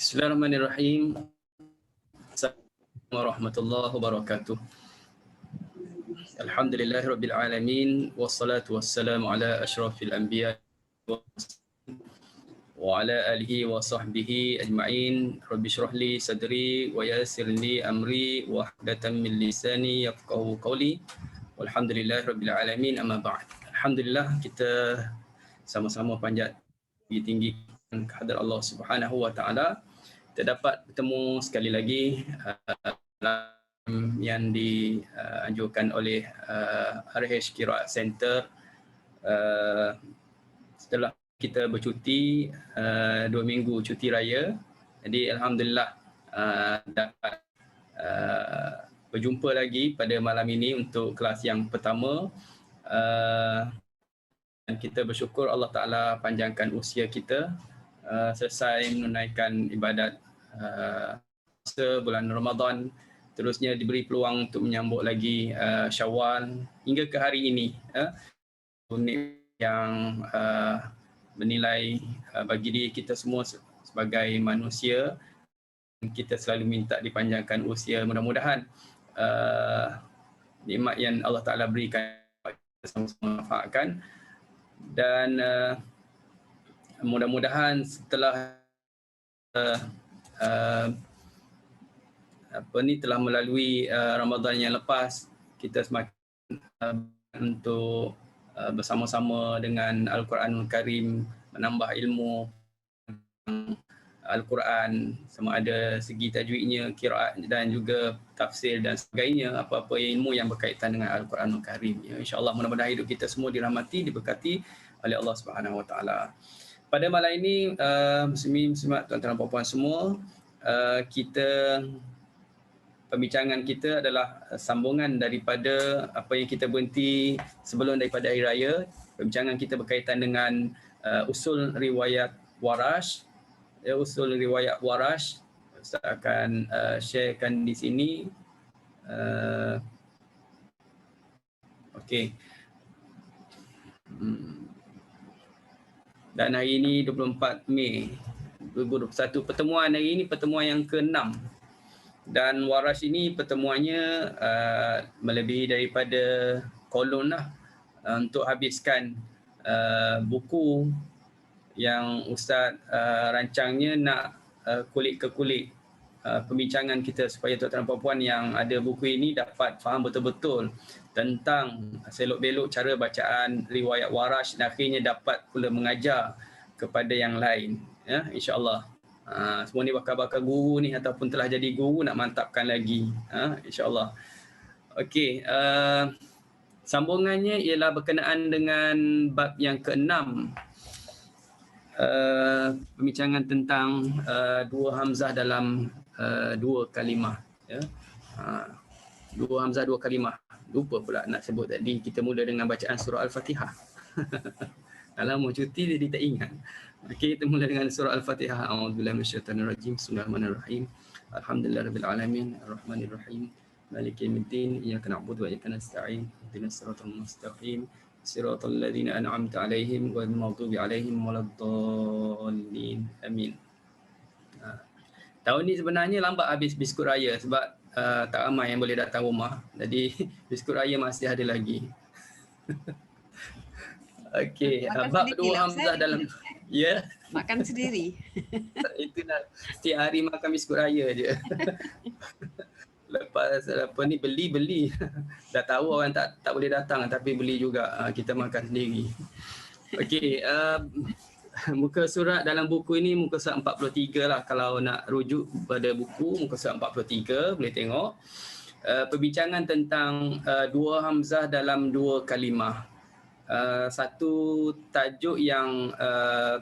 Bismillahirrahmanirrahim. Assalamualaikum warahmatullahi wabarakatuh. Alhamdulillahirabbil alamin wassalatu wassalamu ala asyrafil anbiya wa ala alihi wa sahbihi ajma'in. Rabbi shrah li sadri wa yassir li amri wa hludatan min lisani yafqahu qawli. Walhamdulillahirabbil alamin, amma ba'd. Alhamdulillah, kita sama-sama panjat tinggi kehadrat Allah Subhanahu wa taala. Kita dapat bertemu sekali lagi yang dianjurkan oleh RH Qiraat Center setelah kita bercuti 2 minggu cuti raya. Jadi alhamdulillah dapat berjumpa lagi pada malam ini untuk kelas yang pertama. Dan kita bersyukur Allah Ta'ala panjangkan usia kita selesai menunaikan ibadat bulan Ramadan, terusnya diberi peluang untuk menyambut lagi Syawal hingga ke hari ini. Yang bernilai bagi diri kita semua sebagai manusia, kita selalu minta dipanjangkan usia. Mudah-mudahan nikmat yang Allah Ta'ala berikan kita sama-sama manfaatkan, dan mudah-mudahan setelah telah melalui Ramadan yang lepas, kita semakin untuk bersama-sama dengan Al-Quranul Karim, menambah ilmu Al-Quran, sama ada segi tajwidnya, qiraat dan juga tafsir dan sebagainya, apa-apa ilmu yang berkaitan dengan Al-Quranul Karim. Ya, insya-Allah mudah-mudahan hidup kita semua dirahmati, diberkati oleh Allah Subhanahu Wa Taala. Pada malam ini, muslimin muslimat, tuan-tuan dan puan-puan semua, pembincangan kita adalah sambungan daripada apa yang kita berhenti sebelum daripada Hari Raya. Pembincangan kita berkaitan dengan usul riwayat Warash. Usul riwayat Warash Ustaz akan sharekan di sini. Okey. Dan hari ini 24 Mei 2021, pertemuan hari ini pertemuan yang ke-6. Dan Warash ini pertemuannya melebihi daripada kolon lah, untuk habiskan buku yang Ustaz rancangnya nak kulit ke kulit pembincangan kita, supaya tuan-tuan dan puan-puan yang ada buku ini dapat faham betul-betul tentang selok-belok cara bacaan riwayat Warash, dan akhirnya dapat pula mengajar kepada yang lain, ya, insya-Allah. Semua ni bakal guru ni ataupun telah jadi guru nak mantapkan lagi, insya-Allah. Okey, sambungannya ialah berkenaan dengan bab yang ke-6, pembincangan tentang dua hamzah dalam dua kalimah, ya. Dua hamzah dua kalimah. Lupa pula nak sebut tadi, kita mula dengan bacaan surah Al-Fatihah. Kalau mau cuti jadi tak ingat. Okey, kita mula dengan surah Al-Fatihah. A'udzubillahi minasyaitonirrajim. Bismillahirrahmanirrahim. Alhamdulillahirabbil alamin, arrahmanirrahim, maliki yaumiddin, iyyaka na'budu wa iyyaka nasta'in, ihdinas siratal mustaqim, siratal ladzina an'amta 'alaihim ghairil maghdubi 'alaihim waladdallin. Amin. Tahun ni sebenarnya lambat habis biskut raya sebab tak ramai yang boleh datang rumah. Jadi biskut raya masih ada lagi. Okey, bab dua hamzah dalam, ya. Makan sendiri. Itu dah setiap hari makan biskut raya je. Lepas apa ni beli. Dah tahu orang tak boleh datang tapi beli juga, kita makan sendiri. Okey, muka surat dalam buku ini muka surat 43 lah, kalau nak rujuk pada buku muka surat 43 boleh tengok. Perbincangan tentang dua hamzah dalam dua kalimah. Satu tajuk yang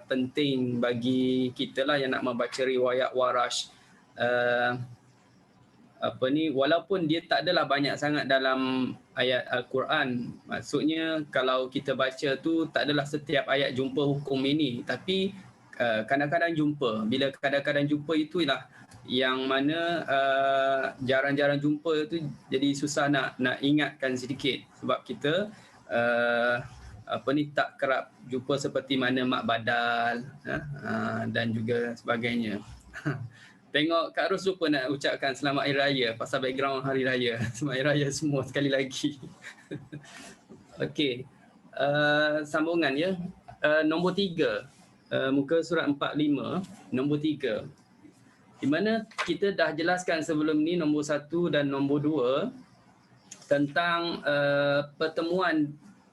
penting bagi kita lah yang nak membaca riwayat Warash. Walaupun dia tak adalah banyak sangat dalam ayat Al-Quran. Maksudnya kalau kita baca tu tak adalah setiap ayat jumpa hukum ini, tapi kadang-kadang jumpa. Bila kadang-kadang jumpa itu ialah yang mana jarang-jarang jumpa tu, jadi susah nak ingatkan sedikit sebab kita tak kerap jumpa seperti mana mak badal dan juga sebagainya. Tengok Kak Ros lupa nak ucapkan selamat Hari Raya pasal background Hari Raya. Selamat Hari Raya semua sekali lagi. Okey. Sambungan ya. Nombor 3. Muka surat 45, nombor 3. Di mana kita dah jelaskan sebelum ni nombor 1 dan nombor 2 tentang pertemuan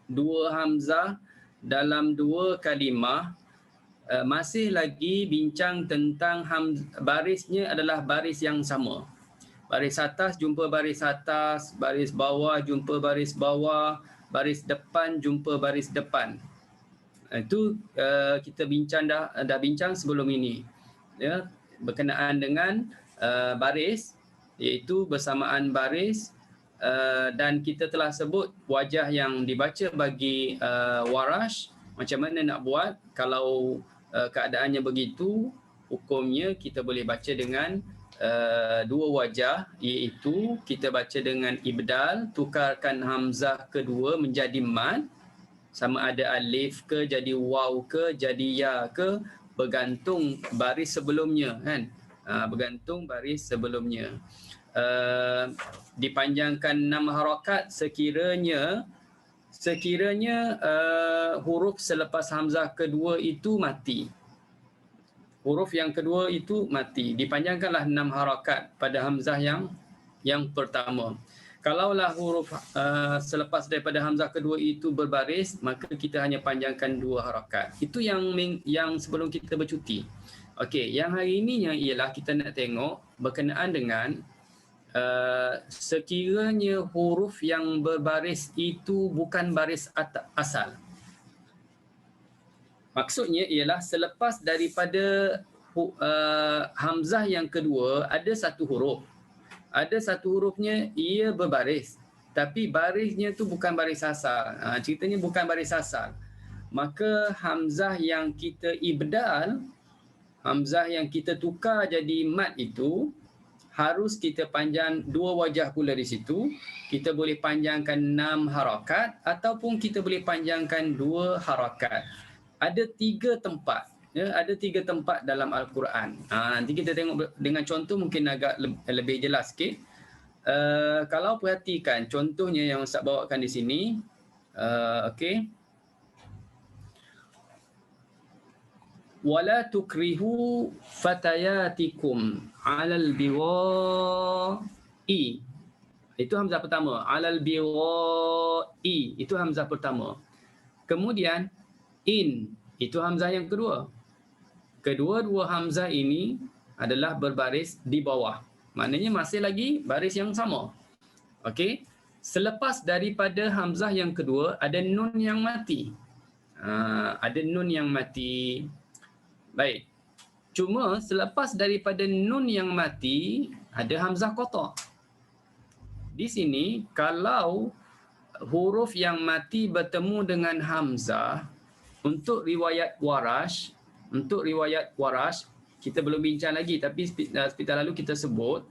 dua hamzah dalam dua kalimah. Masih lagi bincang tentang barisnya adalah baris yang sama. Baris atas jumpa baris atas, baris bawah jumpa baris bawah, baris depan jumpa baris depan. Itu kita bincang dah bincang sebelum ini. Ya, berkenaan dengan baris, iaitu bersamaan baris, dan kita telah sebut wajah yang dibaca bagi Warash, macam mana nak buat kalau keadaannya begitu. Hukumnya kita boleh baca dengan dua wajah, iaitu kita baca dengan ibdal, tukarkan hamzah kedua menjadi mad, sama ada alif ke jadi waw ke jadi ya ke, bergantung baris sebelumnya kan. Bergantung baris sebelumnya. Dipanjangkan 6 harakat sekiranya huruf selepas hamzah kedua itu mati. Huruf yang kedua itu mati. Dipanjangkanlah 6 harakat pada hamzah yang pertama. Kalaulah huruf selepas daripada hamzah kedua itu berbaris, maka kita hanya panjangkan 2 harakat. Itu yang sebelum kita bercuti. Okey, yang hari ini yang ialah kita nak tengok berkenaan dengan sekiranya huruf yang berbaris itu bukan baris asal. Maksudnya ialah selepas daripada hamzah yang kedua ada satu huruf. Ada satu hurufnya ia berbaris, tapi barisnya tu bukan baris asal. Ceritanya bukan baris asal. Maka hamzah yang kita ibdal, hamzah yang kita tukar jadi mad itu harus kita panjang 2 wajah pula di situ. Kita boleh panjangkan 6 harakat ataupun kita boleh panjangkan 2 harakat. Ada 3 tempat. Ya, ada 3 tempat dalam Al-Quran. Nanti kita tengok dengan contoh mungkin agak lebih jelas sikit. Kalau perhatikan contohnya yang Ustaz bawakan di sini. Okey. Wala tukrihu fatayatikum 'alal biwa'i. Itu hamzah pertama. 'Alal biwa'i. Itu hamzah pertama. Kemudian in. Itu hamzah yang kedua. Kedua-dua hamzah ini adalah berbaris di bawah. Maknanya masih lagi baris yang sama. Okey. Selepas daripada hamzah yang kedua ada nun yang mati. Ada nun yang mati. Baik. Cuma selepas daripada nun yang mati ada hamzah qata'. Di sini kalau huruf yang mati bertemu dengan hamzah untuk riwayat Warash, kita belum bincang lagi tapi sebentar lalu kita sebut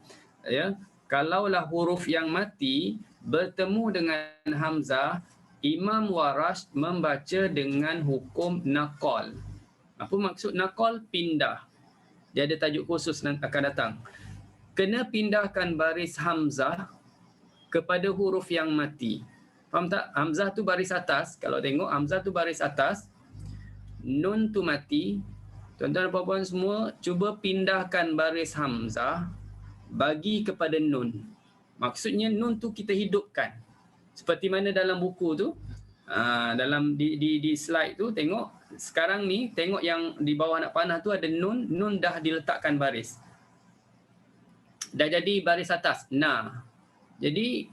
ya, kalaulah huruf yang mati bertemu dengan hamzah, Imam Warash membaca dengan hukum naqal. Apa maksud naqal? Pindah. Dia ada tajuk khusus akan datang. Kena pindahkan baris hamzah kepada huruf yang mati. Faham tak? Hamzah tu baris atas. Kalau tengok hamzah tu baris atas, nun tu mati. Tuan-tuan dan puan-puan semua, cuba pindahkan baris hamzah bagi kepada nun. Maksudnya nun tu kita hidupkan. Seperti mana dalam buku tu, dalam di slide tu tengok. Sekarang ni tengok yang di bawah anak panah tu ada nun, nun dah diletakkan baris. Dah jadi baris atas. Jadi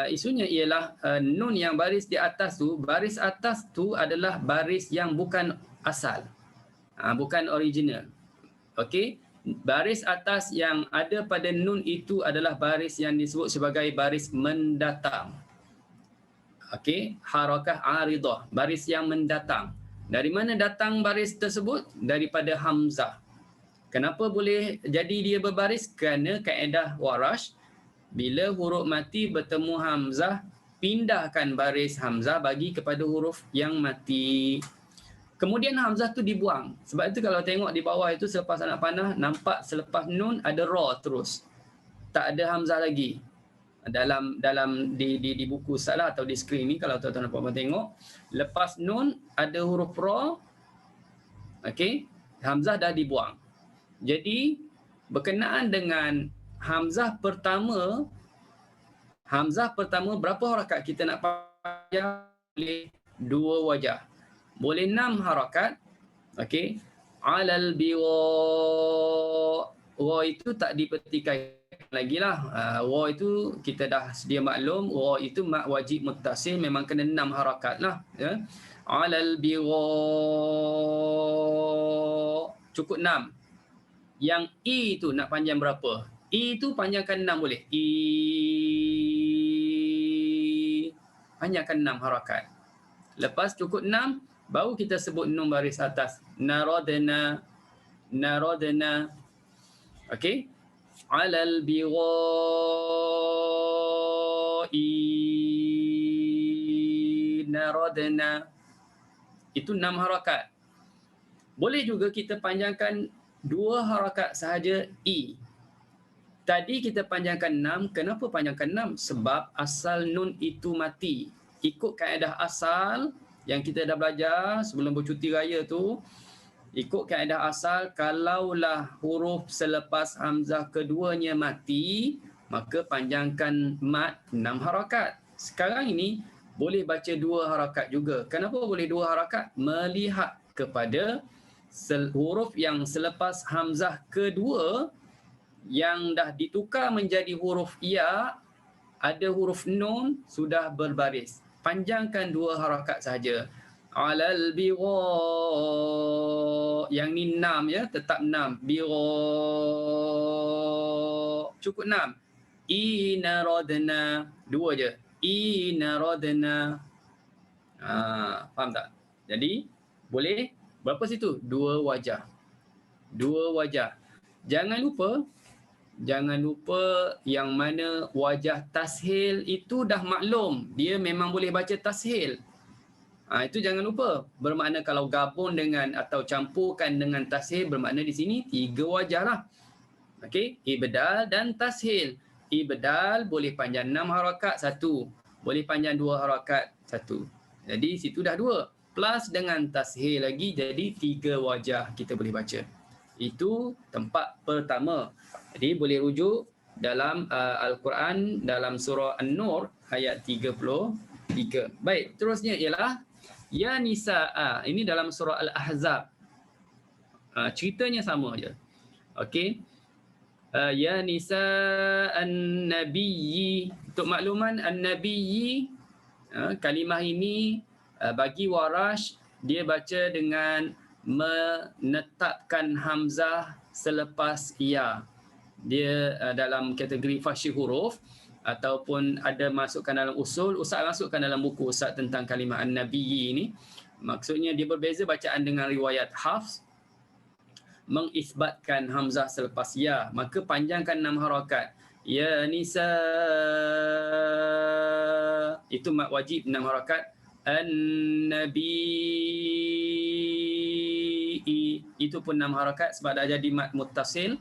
isunya ialah nun yang baris di atas tu, baris atas tu adalah baris yang bukan asal. Bukan original. Okey, baris atas yang ada pada nun itu adalah baris yang disebut sebagai baris mendatang. Okey, harakah aridah, baris yang mendatang. Dari mana datang baris tersebut? Daripada hamzah. Kenapa boleh jadi dia berbaris? Kerana kaedah Warash, bila huruf mati bertemu hamzah, pindahkan baris hamzah bagi kepada huruf yang mati. Kemudian hamzah tu dibuang. Sebab itu kalau tengok di bawah itu selepas anak panah, nampak selepas nun ada ra terus. Tak ada hamzah lagi. Dalam di buku Ustaz lah, atau di skrin ni kalau tuan-tuan dan puan-puan tengok, lepas nun ada huruf ra, okey, hamzah dah dibuang. Jadi berkenaan dengan hamzah pertama berapa harakat kita nak panjang? Boleh 2 wajah. Boleh 6 harakat. Okey. Alal biwa. Wa itu tak dipertikaikan lagi lah. Wa itu kita dah sedia maklum. Wa itu mak wajib muttasil, memang kena 6 harakat lah. Ya. Alal biwa. Cukup 6. Yang I tu nak panjang berapa? I tu panjangkan 6 boleh. I. Panjangkan 6 harakat. Lepas cukup 6, baru kita sebut nun baris atas. Narodna. Okey. Alal bighai. Narodna. Itu 6 harakat. Boleh juga kita panjangkan 2 harakat sahaja I. Tadi kita panjangkan 6. Kenapa panjangkan 6? Sebab asal nun itu mati. Ikut kaedah asal yang kita dah belajar sebelum bercuti raya tu, ikut kaedah asal, kalaulah huruf selepas hamzah keduanya mati, maka panjangkan mat 6 harakat. Sekarang ini boleh baca 2 harakat juga. Kenapa boleh 2 harakat? Melihat kepada huruf yang selepas hamzah kedua yang dah ditukar menjadi huruf ya, ada huruf nun sudah berbaris. Panjangkan 2 harakat sahaja. Alal bigha. Yang ni 6 ya, tetap 6. Bigha. Cukup 6. Inaradna. 2 je. Inaradna. Faham tak? Jadi boleh berapa situ? 2 wajah. 2 wajah. Jangan lupa yang mana wajah tashil itu dah maklum. Dia memang boleh baca tashil. Itu jangan lupa. Bermakna kalau gabung dengan atau campurkan dengan tashil, bermakna di sini 3 wajah lah. Okey, ibdal dan tashil. Ibdal boleh panjang 6 harakat 1. Boleh panjang 2 harakat 1. Jadi situ dah 2. Plus dengan tashil lagi, jadi 3 wajah kita boleh baca. Itu tempat pertama. Jadi boleh rujuk dalam Al-Quran dalam surah An-Nur ayat 33. Baik, terusnya ialah ya nisaa. Ini dalam surah Al-Ahzab. Ceritanya sama je. Okey. Ya nisaa an-nabiyyi. Untuk makluman an-nabiyyi, kalimah ini bagi Warash dia baca dengan menetapkan hamzah selepas ya. Dia dalam kategori fasyi huruf ataupun ada masukkan dalam usul. Ustaz masukkan dalam buku Ustaz tentang kalimah an-nabiyyi ini. Maksudnya dia berbeza bacaan dengan riwayat Hafs, mengisbatkan hamzah selepas ya, maka panjangkan 6 harakat. Ya nisa, itu mat wajib 6 harakat. An-nabi, itu pun 6 harakat sebab dah jadi mat muttasil.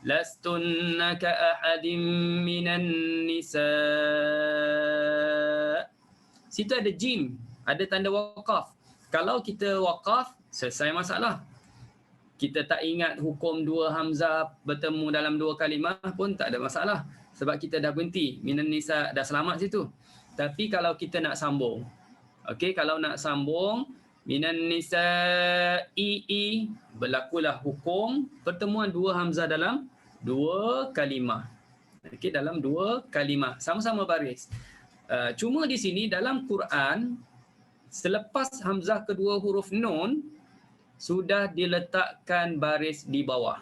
Lastunna ka ahadim minan nisa. Situ ada jim, ada tanda waqaf. Kalau kita waqaf, selesai masalah. Kita tak ingat hukum 2 hamzah bertemu dalam 2 kalimah pun tak ada masalah. Sebab kita dah berhenti. Minan nisa, dah selamat situ. Tapi kalau kita nak sambung, okey, kalau nak sambung minan nisa'i, berlakulah hukum pertemuan 2 hamzah dalam 2 kalimah. Okey, dalam 2 kalimah sama-sama baris. Cuma di sini dalam Quran selepas hamzah kedua huruf nun sudah diletakkan baris di bawah.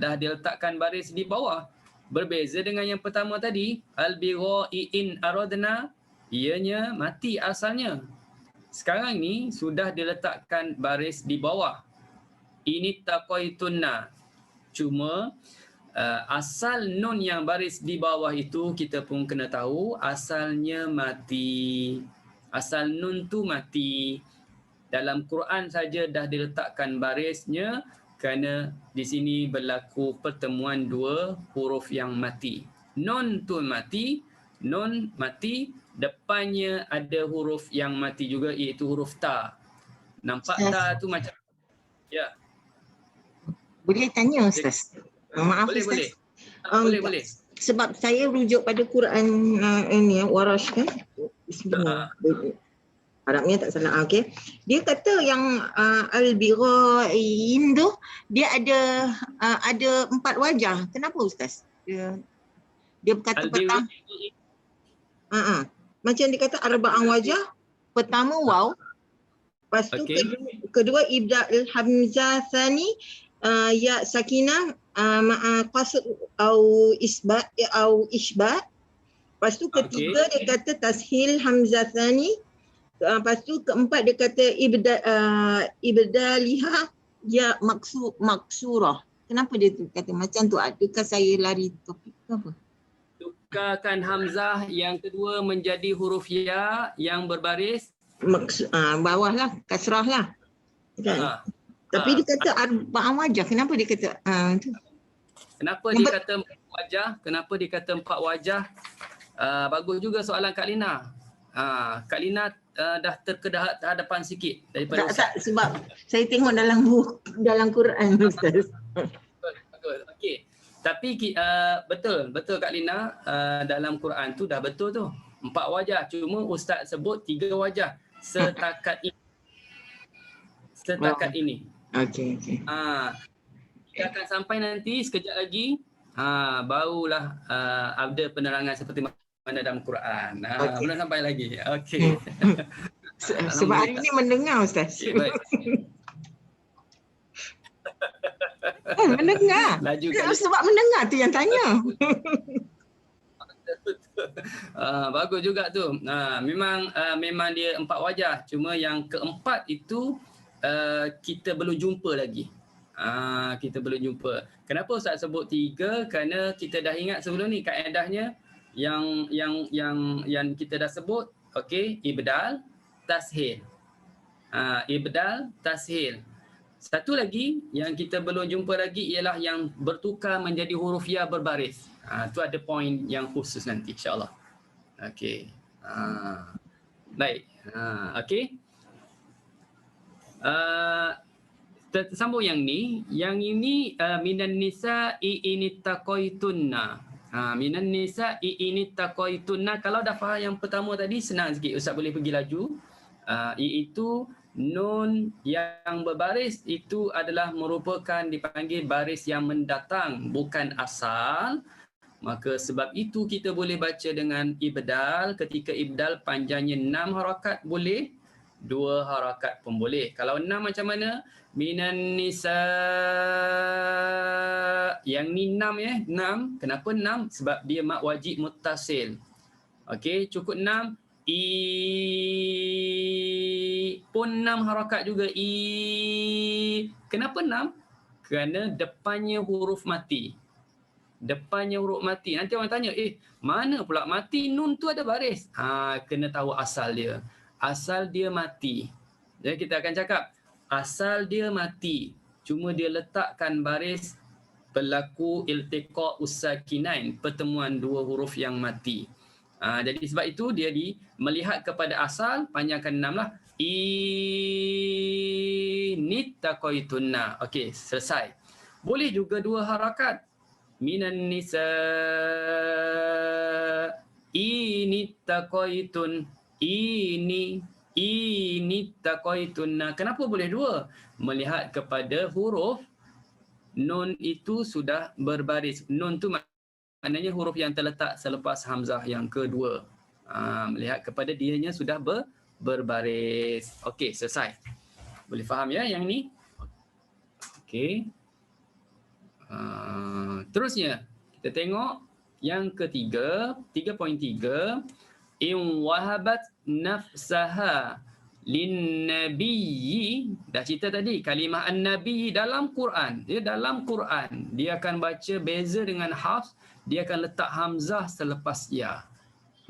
Dah diletakkan baris di bawah. Berbeza dengan yang pertama tadi, al-bighai in aradna, ianya mati asalnya. Sekarang ni sudah diletakkan baris di bawah. Ini taqaitunna. Cuma asal nun yang baris di bawah itu kita pun kena tahu asalnya mati. Asal nun tu mati. Dalam Quran saja dah diletakkan barisnya kerana di sini berlaku pertemuan dua huruf yang mati. Nun tu mati, nun mati, depannya ada huruf yang mati juga iaitu huruf ta. Nampak ta tu macam ya. Boleh tanya Ustaz? Maaf Boleh, Ustaz. boleh. Boleh. Sebab saya rujuk pada Quran ini Warash kan. Bismillah. Harapnya tak salah. Okey. Dia kata yang al-birain tu dia ada 4 wajah. Kenapa Ustaz? Dia berkata pertama macam dia kata arba'an wajah. Pertama waw. Lepas tu kedua ibda'il hamzah tsani ya sakinah ma'a qasr au isbat au isbat. Lepas tu ketiga dia kata tashil hamzah tsani. Lepas tu keempat dia kata ibdaliha ya maksurah. Kenapa dia tu kata macam tu? Adakah saya lari topik ke apa? Tukarkan hamzah yang kedua menjadi huruf ya yang berbaris. Bawah lah, kasrah lah. Kan? Tapi dia kata arba'an wajah. Kenapa dia kata tu? Kenapa dia kata 4 wajah? Kenapa dia kata 4 wajah? Bagus juga soalan Kak Lina. Kak Lina dah terkedah hadapan sikit daripada Ustaz. Sebab saya tengok dalam Quran Ustaz. Bagus. Okey. Tapi betul Kak Lina, dalam Quran tu dah betul tu. 4 wajah. Cuma Ustaz sebut 3 wajah setakat ini. Ini. Okey. Kita akan sampai nanti sekejap lagi. Barulah ada penerangan seperti mana dalam Quran. Belum sampai lagi. Okey. Sebab hari ni mendengar Ustaz. Baik. Mendengar. Sebab mendengar tu yang tanya. Bagus juga tu. Memang dia 4 wajah. Cuma yang keempat itu kita belum jumpa lagi. Kita belum jumpa. Kenapa Ustaz sebut 3? Kerana kita dah ingat sebelum ni kaedahnya yang kita dah sebut. Okey, ibdal, tashil. Ibdal, tashil. Satu lagi yang kita belum jumpa lagi ialah yang bertukar menjadi huruf ya berbaris. Tu ada poin yang khusus nanti insya-Allah. Okey. Baik. Okey. Sambung yang ni. Yang ini minan nisa'i inittaqaitunna. Minan nisa'i inittaqaitunna. Kalau dah faham yang pertama tadi senang sikit. Ustaz boleh pergi laju. Iaitu nun yang berbaris itu adalah merupakan dipanggil baris yang mendatang, bukan asal. Maka sebab itu kita boleh baca dengan ibdal. Ketika ibdal panjangnya 6 harakat boleh, 2 harakat pun boleh. Kalau 6 macam mana? Minan nisa. Yang ni 6 ya, 6. Kenapa 6? Sebab dia mak wajib muttasil. Okey, cukup 6. Pun 6 harakat juga. Kenapa 6? Kerana depannya huruf mati. Depannya huruf mati. Nanti orang tanya, mana pula mati? Nun tu ada baris. Kena tahu asal dia. Asal dia mati. Jadi kita akan cakap, asal dia mati. Cuma dia letakkan baris berlaku iltiqa ussakinain, pertemuan 2 huruf yang mati. Jadi sebab itu dia melihat kepada asal, panjangkan 6 lah. Inittaqaitunna. Okey, selesai. Boleh juga 2 harakat. Minan nisa inittaqaitun. Inittaqaitunna. Kenapa boleh 2? Melihat kepada huruf nun itu sudah berbaris. Nun tu maknanya huruf yang terletak selepas hamzah yang kedua. Melihat kepada dianya sudah berbaris. Okey, selesai. Boleh faham ya yang ni? Okey. Terusnya, kita tengok yang ketiga, 3.3. In wahabat nafsaha linnabiyyi. Dah cerita tadi, kalimah an-nabi dalam Quran. Dia dalam Quran. Dia akan baca beza dengan hafs. Dia akan letak hamzah selepas ya.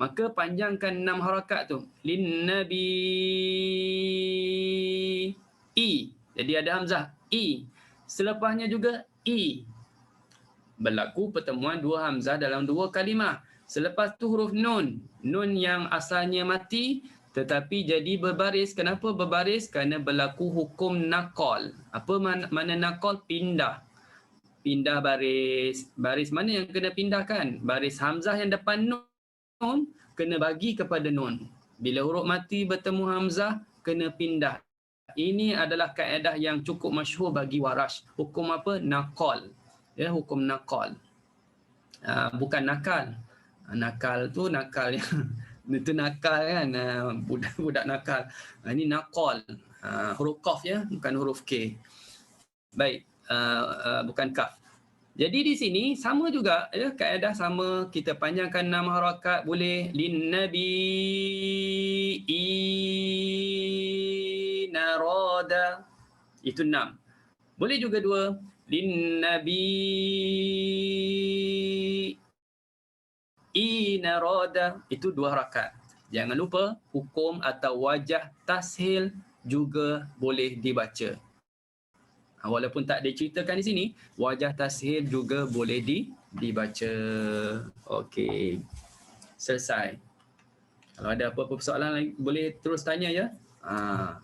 maka panjangkan 6 harakat tu. Lin nabi i. Jadi ada hamzah i. Selepasnya juga i. Berlaku pertemuan dua hamzah dalam dua kalimah. Selepas tu huruf nun. Nun yang asalnya mati tetapi jadi berbaris. Kenapa berbaris? Kerana berlaku hukum naqal. Apa mana naqal? Pindah. Pindah baris. Baris mana yang kena pindahkan? Baris hamzah yang depan nun kena bagi kepada nun. Bila huruf mati bertemu hamzah, kena pindah. Ini adalah kaedah yang cukup masyhur bagi Warash. Hukum apa? Naqal. Ya, hukum naqal. Bukan nakal. Nakal tu nakal yang itu nakal kan, budak-budak nakal. Ini naqal. Huruf qaf ya, bukan huruf k. Baik, bukan kaf. Jadi di sini sama juga ya, kaedah sama, kita panjangkan 6 harakat boleh. Lin nabi narada, itu 6. Boleh juga 2. Lin nabi narada, itu 2 harakat. Jangan lupa hukum atau wajah tashil juga boleh dibaca. Walaupun tak diceritakan di sini, wajah tashil juga boleh dibaca. Okey. Selesai. Kalau ada apa-apa persoalan lagi, boleh terus tanya ya.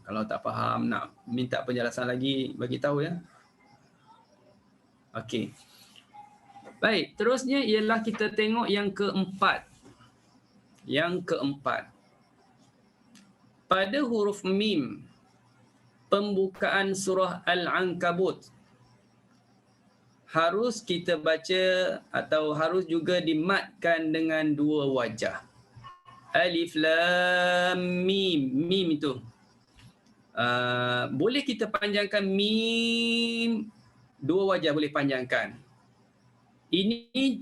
Kalau tak faham, nak minta penjelasan lagi, bagi tahu ya. Okey. Baik, terusnya ialah kita tengok yang keempat. Yang keempat. Pada huruf mim, pembukaan surah Al-Ankabut harus kita baca atau harus juga dimatkan dengan 2 wajah. Alif lam mim. Mim itu boleh kita panjangkan mim, 2 wajah boleh panjangkan. Ini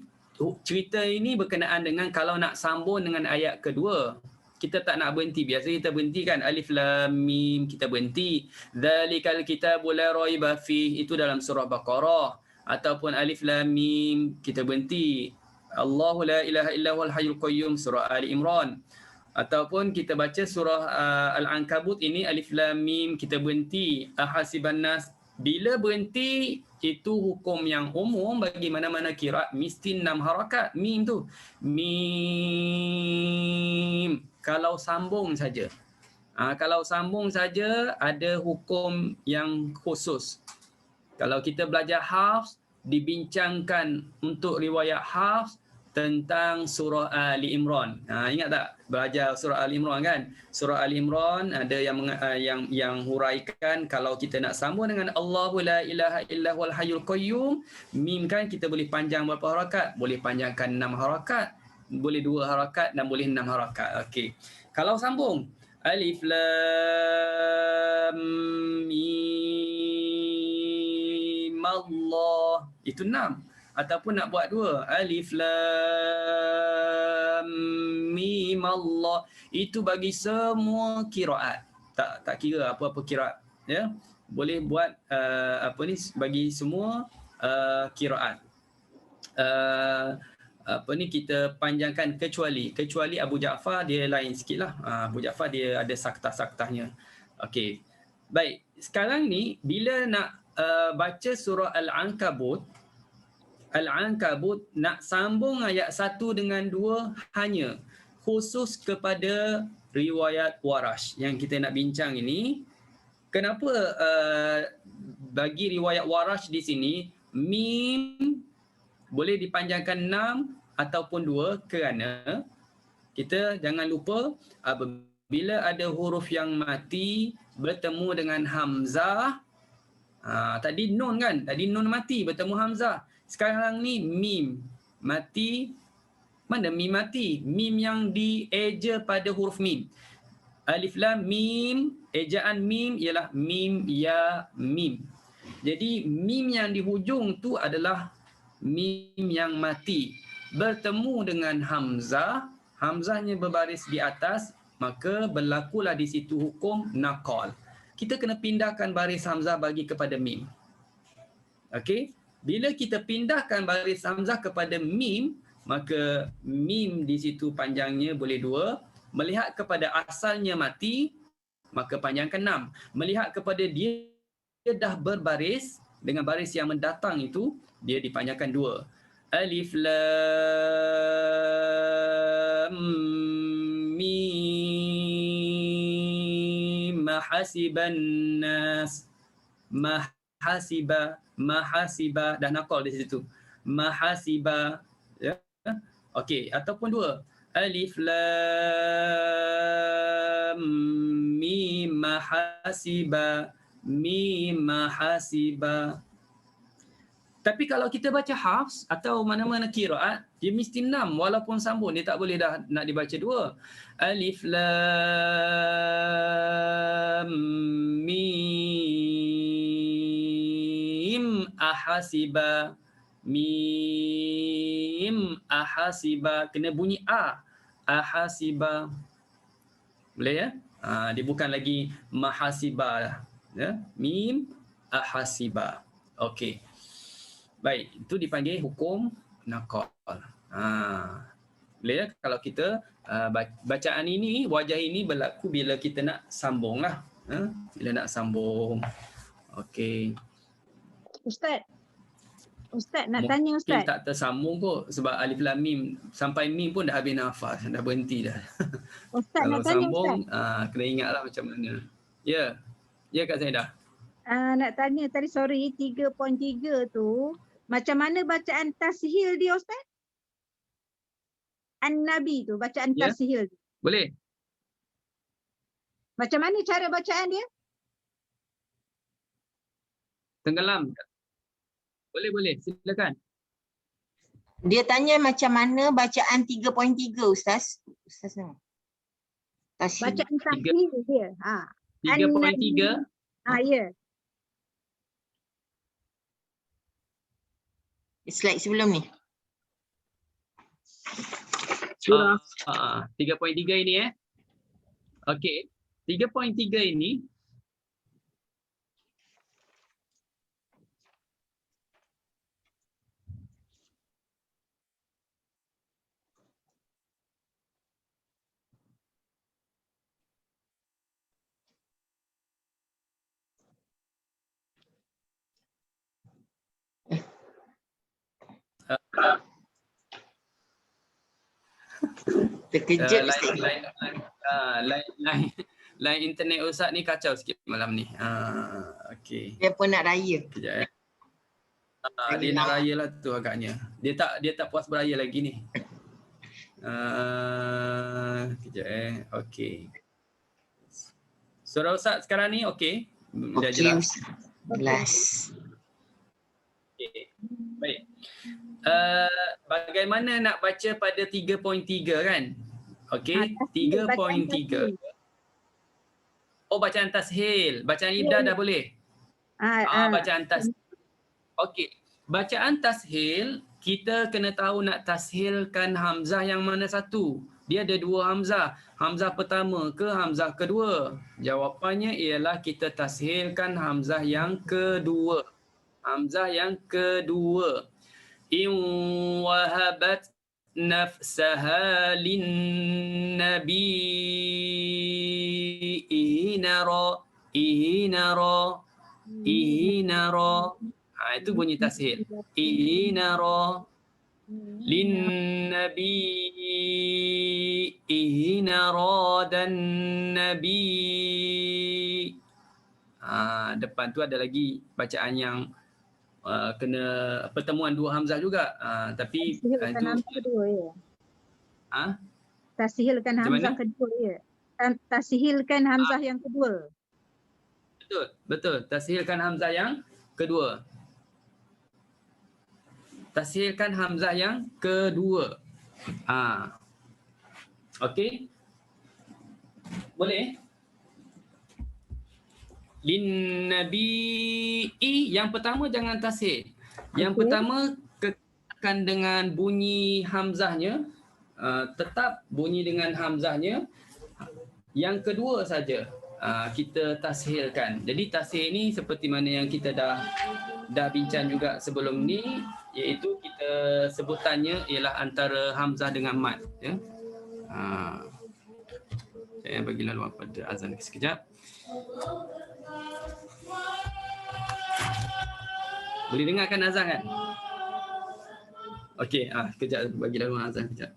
cerita ini berkenaan dengan kalau nak sambung dengan ayat kedua. Kita tak nak berhenti. Biasa kita berhenti kan. Alif lam mim, kita berhenti. Dzalikal kitabu la raiba fih, itu dalam surah Baqarah. Ataupun alif lam mim, kita berhenti. Allahu la ilaha illa huwal hayyul qayyum, surah Ali Imran. Ataupun kita baca surah Al-Ankabut ini alif lam mim, kita berhenti. Ahasiban nas, bila berhenti itu hukum yang umum bagi mana-mana qiraat, mesti 6 harakat mim tu. Mim. Kalau sambung saja. Kalau sambung saja ada hukum yang khusus. Kalau kita belajar Hafs, dibincangkan untuk riwayat Hafs tentang surah Ali Imran. Ingat tak belajar surah Ali Imran kan? Surah Ali Imran ada yang huraikan kalau kita nak sambung dengan Allahu la ilaha illa huwal hayyul qayyum, mim kan kita boleh panjang berapa harakat? Boleh panjangkan 6 harakat, boleh 2 harakat dan boleh 6 harakat. Okey. Kalau sambung alif lam mim Allah, itu 6. Ataupun nak buat 2, alif lam mim Allah, itu bagi semua qiraat. Tak kira apa-apa qiraat ya. Boleh buat bagi semua qiraat. Kita panjangkan kecuali Abu Ja'far, dia lain sikitlah. Abu Ja'far dia ada saktah-saktahnya. Okey. Baik, sekarang ni bila nak baca surah Al-Ankabut nak sambung ayat 1 dengan 2 hanya khusus kepada riwayat Warash yang kita nak bincang ini. Kenapa bagi riwayat Warash di sini mim boleh dipanjangkan 6 ataupun 2 kerana kita jangan lupa apabila ada huruf yang mati bertemu dengan hamzah. Tadi nun kan? Tadi nun mati bertemu hamzah. Sekarang ni mim mati. Mana mim mati? Mim yang dieja pada huruf mim. Alif lam mim, ejaan mim ialah mim ya mim. Jadi mim yang di hujung tu adalah mim yang mati. Bertemu dengan hamzah, hamzahnya berbaris di atas, maka berlakulah di situ hukum naqal. Kita kena pindahkan baris hamzah bagi kepada mim. Okey? Bila kita pindahkan baris hamzah kepada mim, maka mim di situ panjangnya boleh 2. Melihat kepada asalnya mati, maka panjangkan 6. Melihat kepada dia dah berbaris dengan baris yang mendatang itu, dia dipanjangkan 2. Alif lam mim mahasiban nas. Mahasiba dah nakal di situ. Mahasiba, ya. Okey, ataupun 2. Alif lam mim mahasiba, mim mahasiba. Tapi kalau kita baca Hafs atau mana-mana qiraat, dia mesti 6 walaupun sambung, dia tak boleh dah nak dibaca 2. Alif lam mim ahasiba, mim ahasiba, kena bunyi a. Ahasiba. Boleh ya? Dia bukan lagi mahasiba, ya. Mim ahasiba. Okey. Baik, itu dipanggil hukum naqal. Boleh ya? Kalau kita bacaan ini, wajah ini berlaku bila kita nak sambung lah. Bila nak sambung. Okey. Ustaz nak tanya Ustaz. Mungkin tak tersambung kot sebab alif lam mim sampai mim pun dah habis nafas, dah berhenti dah. Ustaz Kalau nak tanya sambung, Ustaz. kena ingatlah macam mana. Ya. Ya Kak Zaidah. Nak tanya tadi sorry 3.3 tu macam mana bacaan tashil dia Ustaz? An-Nabi tu bacaan tashil tu. Boleh. Macam mana cara bacaan dia? Tenggelam. Boleh. Silakan. Dia tanya macam mana bacaan 3.3 Ustaz. Ustaz nak. Bacaan tashil dia. 3.3. Ya. Slide sebelum ni. 3.3 ini Okey. 3.3 ini Terkejut line internet Ustaz ni kacau sikit malam ni. Okey. Dia pun nak raya. Kejap dia nak raya lah tu agaknya. Dia tak puas beraya lagi ni. Kejap Okey. Suara Ustaz sekarang ni okey? Dah jelas. Jelas. Okey. Baik. Bagaimana nak baca pada 3.3 kan? Okey, 3.3. Oh, bacaan tashil. Bacaan ibda dah boleh? Bacaan tashil. Okey, bacaan tashil, kita kena tahu nak tashilkan hamzah yang mana satu. Dia ada 2 hamzah. Hamzah pertama ke hamzah kedua? Jawapannya ialah kita tashilkan hamzah yang kedua. Hamzah yang kedua. In wahabat nafsaha linnabi ihinara. Itu bunyi tashil. Ihinara linnabi ihinara dan nabi. Depan tu ada lagi bacaan yang kena pertemuan 2 hamzah juga. Tapi tashilkan hamzah kedua ya. Tashilkan hamzah kedua ya. Tashilkan hamzah yang kedua. Betul. Tashilkan hamzah yang kedua. Tashilkan hamzah yang kedua. Okey. Boleh? Linnabi'i, yang pertama jangan tashil. Yang pertama kekalkan dengan bunyi hamzahnya, tetap bunyi dengan hamzahnya. Yang kedua saja kita tashilkan. Jadi tashil ni seperti mana yang kita dah bincang juga sebelum ni, iaitu kita sebutannya ialah antara hamzah dengan mat, ya. Saya bagi laluan pada azan sekejap. Boleh dengarkan azan kan? Okey, kejap bagi laluan azan kejap.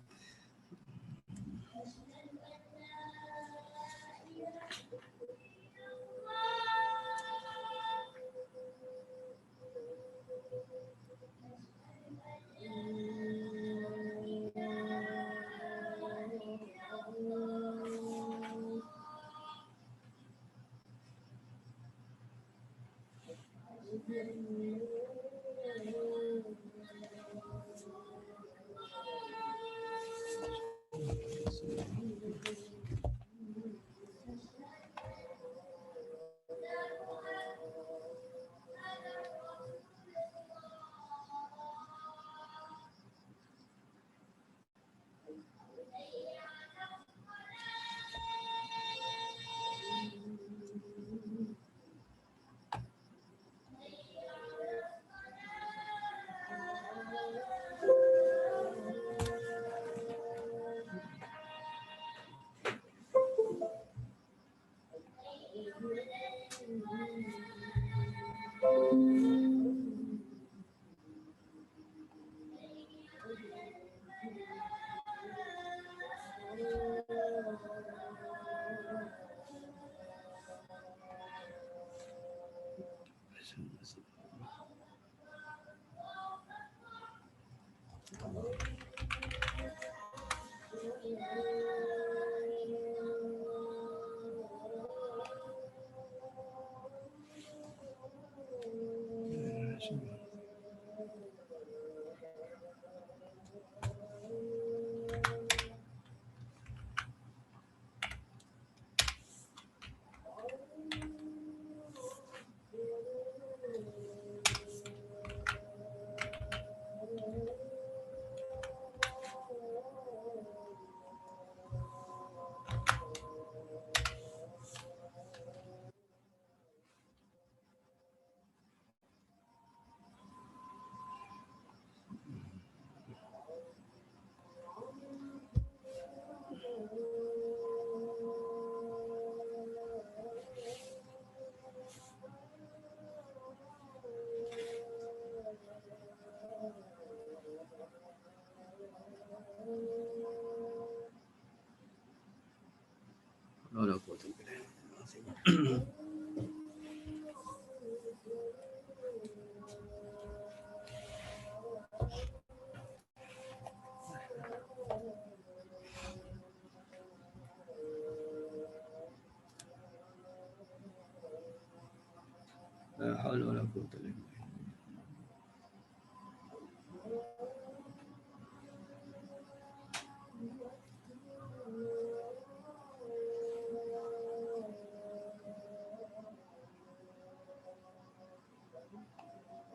La haula wala quwwata illa billah.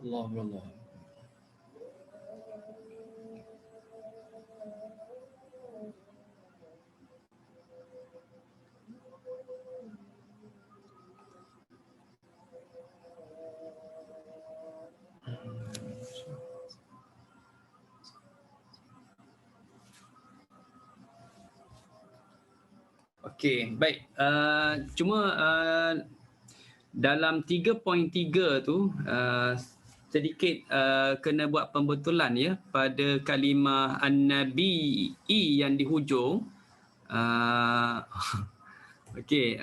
Allah. Okey, baik. Cuma dalam 3.3 tu sedikit kena buat pembetulan ya pada kalimah an-nabi'i yang di hujung. Okey,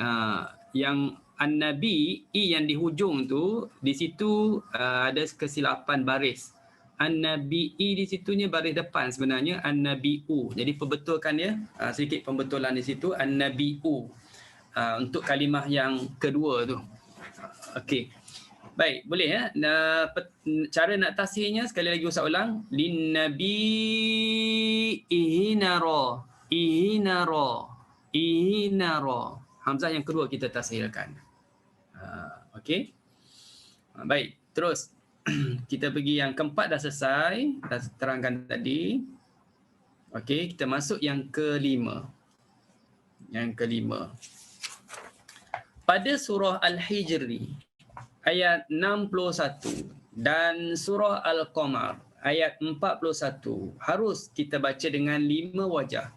yang an-nabi'i yang di hujung tu di situ ada kesilapan baris. An-nabi'i di situnya baris depan sebenarnya an-nabi'u. Jadi perbetulkan ya, sedikit pembetulan di situ an-nabi'u untuk kalimah yang kedua tu. Okey. Baik, boleh ya. Cara nak tasihnya sekali lagi Ustaz ulang. Lin nabi'i nara. Ihinara. Hamzah yang kedua kita tasihkan. Okey. Baik, terus kita pergi yang keempat dah selesai. Dah terangkan tadi. Okey, kita masuk yang kelima. Pada surah Al-Hijri ayat 61 dan surah Al-Qamar ayat 41. Harus kita baca dengan 5 wajah.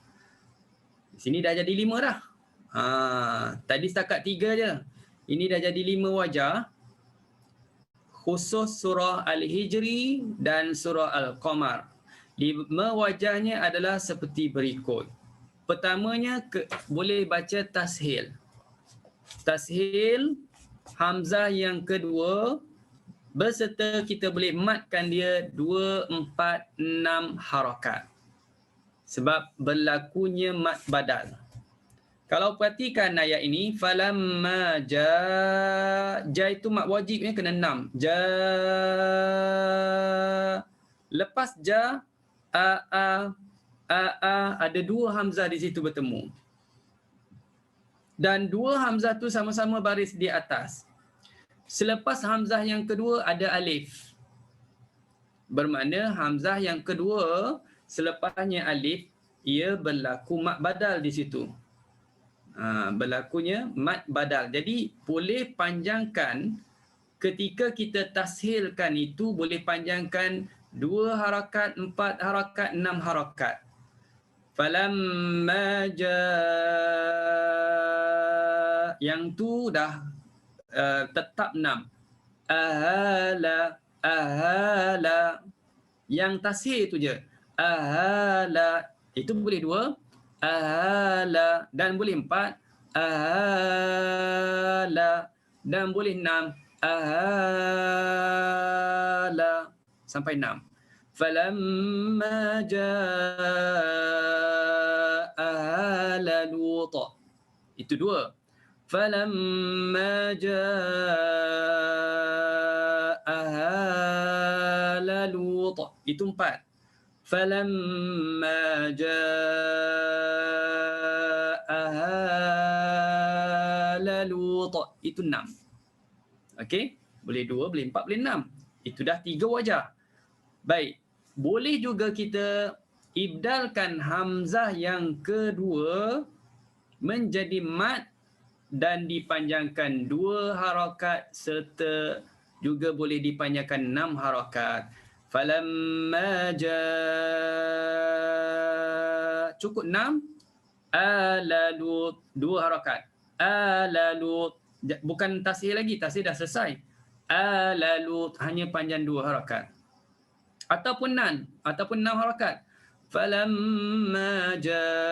Di sini dah jadi 5 dah. Tadi setakat 3 je. Ini dah jadi 5 wajah. Khusus surah Al-Hijri dan surah Al-Qamar. 5 wajahnya adalah seperti berikut. Pertamanya boleh baca tashil. Tashil hamzah yang kedua berserta kita boleh matkan dia 2, 4, 6 harakat. Sebab berlakunya mat badal. Kalau perhatikan ayat ini, falamma ja itu mat wajibnya kena 6. Ja. Lepas ja a ada 2 hamzah di situ bertemu. Dan 2 hamzah tu sama-sama baris di atas. Selepas hamzah yang kedua ada alif. Bermakna hamzah yang kedua selepasnya alif, ia berlaku mat badal di situ. Berlakunya mat badal. Jadi boleh panjangkan ketika kita tashilkan itu, boleh panjangkan 2 harakat, 4 harakat, 6 harakat. Falamma yang tu dah tetap 6. Ahala. Yang tashil tu je. Ahala. Itu boleh 2. Ahala. Dan boleh 4. Ahala. Dan boleh 6. Ahala. Sampai 6. Falamma jaa Lut. Itu 2. Falamma jaa Lut. Itu 4. Falamma jaa Lut. Itu 6. Okey? Boleh 2, boleh 4, boleh 6. Itu dah 3 wajah. Baik. Boleh juga kita ibdalkan hamzah yang kedua menjadi mat dan dipanjangkan 2 harakat serta juga boleh dipanjangkan 6 harakat. Falamma cukup 6. Ala Lut 2 harakat. Ala Lut, bukan tashil lagi, tashil dah selesai. Ala Lut hanya panjang 2 harakat. Ataupun 6 harakat. Falamma jaa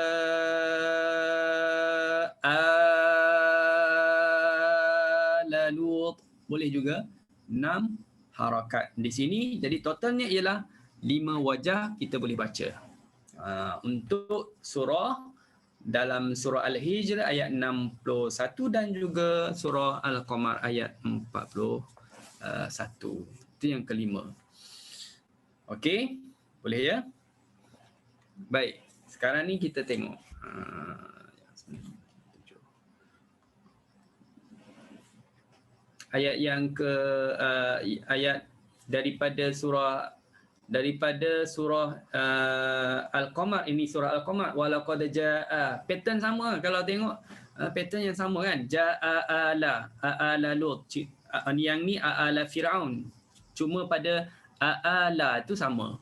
Lut, boleh juga 6 harakat. Di sini jadi totalnya ialah 5 wajah kita boleh baca. Untuk surah dalam surah Al-Hijr ayat 61 dan juga surah Al-Qamar ayat 41. Itu yang kelima. Okey, boleh ya? Baik, sekarang ni kita tengok. Ayat yang ke ayat daripada surah Al-Qamar. Ini surah Al-Qamar. Walaqad jaa. Pattern sama kalau tengok, pattern yang sama kan. Ja'ala Lut. Yang ni a'ala Firaun. Cuma pada a'ala itu sama.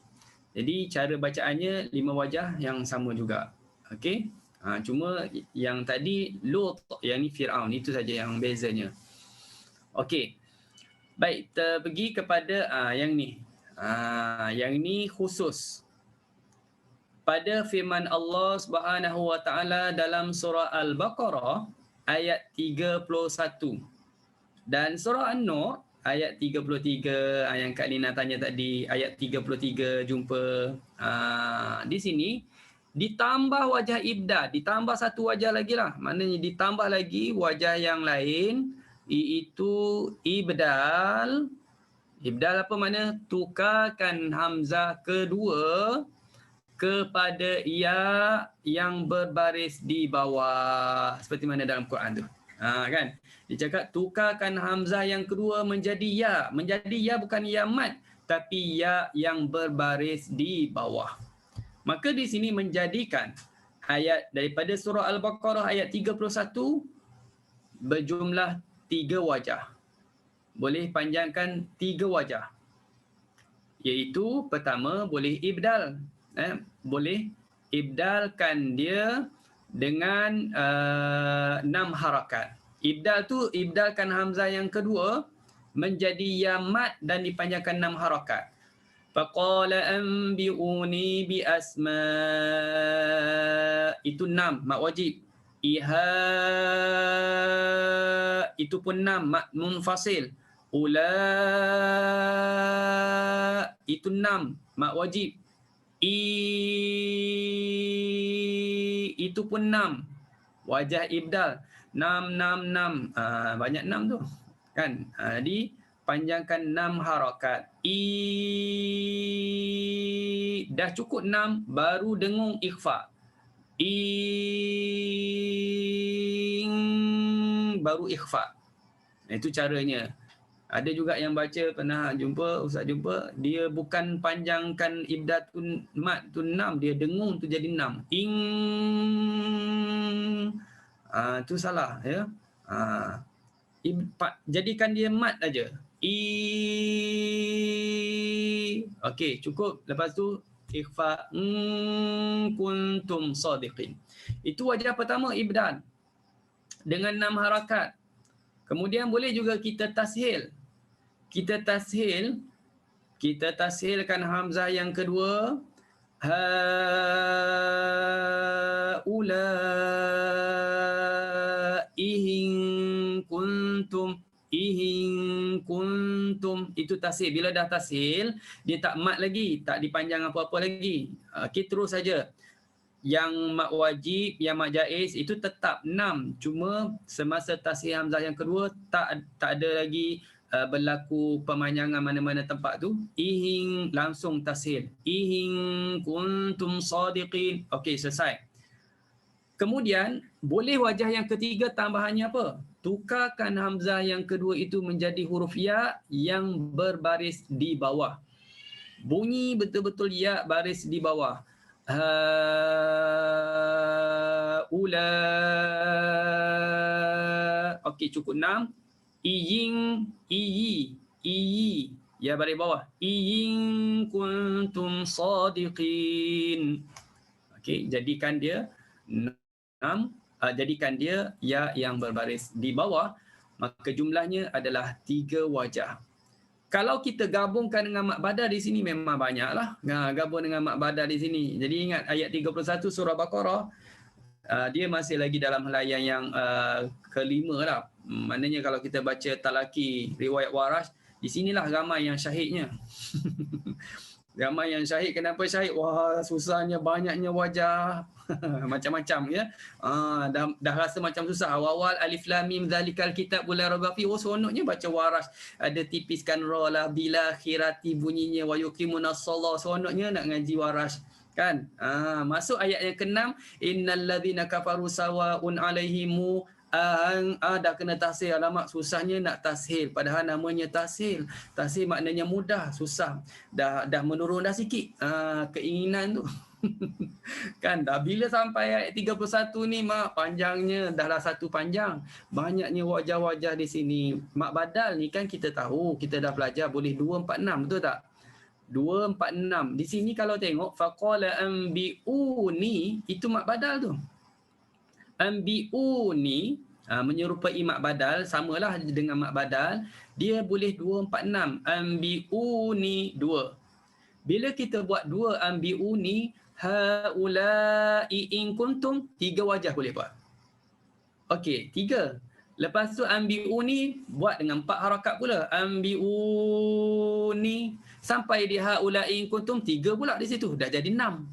Jadi cara bacaannya 5 wajah yang sama juga. Okey. Cuma yang tadi Lut, yang ni Firaun, itu saja yang bezanya. Okey. Baik, kita pergi kepada yang ni. Yang ni khusus pada firman Allah Subhanahu Wa Taala dalam surah Al-Baqarah ayat 31 dan surah An-Nur ayat 33. Yang Kak Lina tanya tadi, ayat 33 jumpa. Di sini ditambah wajah ibdal, ditambah satu wajah lagi lah. Maknanya ditambah lagi wajah yang lain, iaitu ibdal. Ibdal apa makna? Tukarkan hamzah kedua kepada ya yang berbaris di bawah. Seperti mana dalam Quran tu. Kan? Dia cakap tukarkan hamzah yang kedua menjadi ya. Menjadi ya bukan ya mat, tapi ya yang berbaris di bawah. Maka di sini menjadikan ayat daripada surah Al-Baqarah ayat 31 berjumlah 3 wajah. Boleh panjangkan 3 wajah. Iaitu pertama boleh ibdal. Boleh ibdalkan dia dengan 6 harakat. Ibdal tu ibdalkan hamzah yang kedua menjadi ya mat dan dipanjangkan 6 harakat. Faqala anbi'uni bi asma, itu 6 mat wajib. Iha, itu pun 6 mat munfasil. Ula, itu 6 mat wajib. Itu pun 6 wajah ibdal. 6. Banyak 6 tu kan. Jadi panjangkan 6 harakat. Dah cukup 6 baru dengung ikhfa. Baru ikhfa. Itu caranya. Ada juga yang baca, pernah jumpa, ustaz jumpa, dia bukan panjangkan ibdat tu mat tu 6, dia dengung tu jadi 6. Tu salah ya. Jadikan dia mat aja. Okey, cukup. Lepas tu ikhfa kuntum sadiqin. Itu wajah pertama ibdal dengan 6 harakat. Kemudian boleh juga kita tashil. Kita tashilkan hamzah yang kedua. Haulaihin kuntum. Itu tashil. Bila dah tashil, dia tak mat lagi, tak dipanjang apa-apa lagi. Okey, terus saja. Yang mat wajib, yang mat jaiz itu tetap 6. Cuma semasa tashil hamzah yang kedua tak ada lagi berlaku pemanjangan mana-mana tempat tu. Ihin langsung tashil. Ihin kuntum sadiqin. Okey, selesai. Kemudian boleh wajah yang ketiga tambahannya apa? Tukarkan hamzah yang kedua itu menjadi huruf ya yang berbaris di bawah. Bunyi betul-betul ya baris di bawah. Ula. Okey, cukup 6. Iyi, ya baris bawah. Iyin kuntum sadiqin. Okey, jadikan dia 6. Jadikan dia ya yang berbaris di bawah, maka jumlahnya adalah 3 wajah. Kalau kita gabungkan dengan mat badal di sini memang banyaklah. Gabung dengan mat badal di sini. Jadi ingat ayat 31 surah Baqarah, dia masih lagi dalam helaian yang kelima lah. Maknanya kalau kita baca talaki riwayat Warash, di sinilah ramai yang syahidnya. Ramai yang syahid. Kenapa syahid? Wah, susahnya, banyaknya wajah. Macam-macam ya. Dah rasa macam susah. Awal-awal alif lam mim zalikal kitab la raiba fi. Seronoknya baca Warash. Ada tipiskan ra lah, bila khirati bunyinya, wa yuqimunas shalah. Seronoknya nak ngaji Warash. Kan? Masuk ayat yang ke-6, innal ladzina kafaru sawaun alaihimu. Dah kena tashil. Alamak, susahnya nak tashil. Padahal namanya tashil. Tashil maknanya mudah, susah. Dah menurun dah sikit keinginan tu. Kan dah bila sampai ayat 31 ni mak panjangnya dah lah satu panjang. Banyaknya wajah-wajah di sini. Mak badal ni kan kita tahu, kita dah belajar boleh 2, 4, 6, betul tak? 2, 4, 6. Di sini kalau tengok faqala anbi'uni, itu mak badal tu. Anbi'uni menyerupai mak badal, samalah dengan mak badal, dia boleh 2, 4, 6. Anbi'uni 2. Bila kita buat 2 anbi'uni, haula'i in kuntum, 3 wajah boleh buat. Okey, 3. Lepas tu anbi'uni buat dengan 4 harakat pula. Anbi'uni sampai di haula'i in kuntum, 3 pula di situ, dah jadi 6.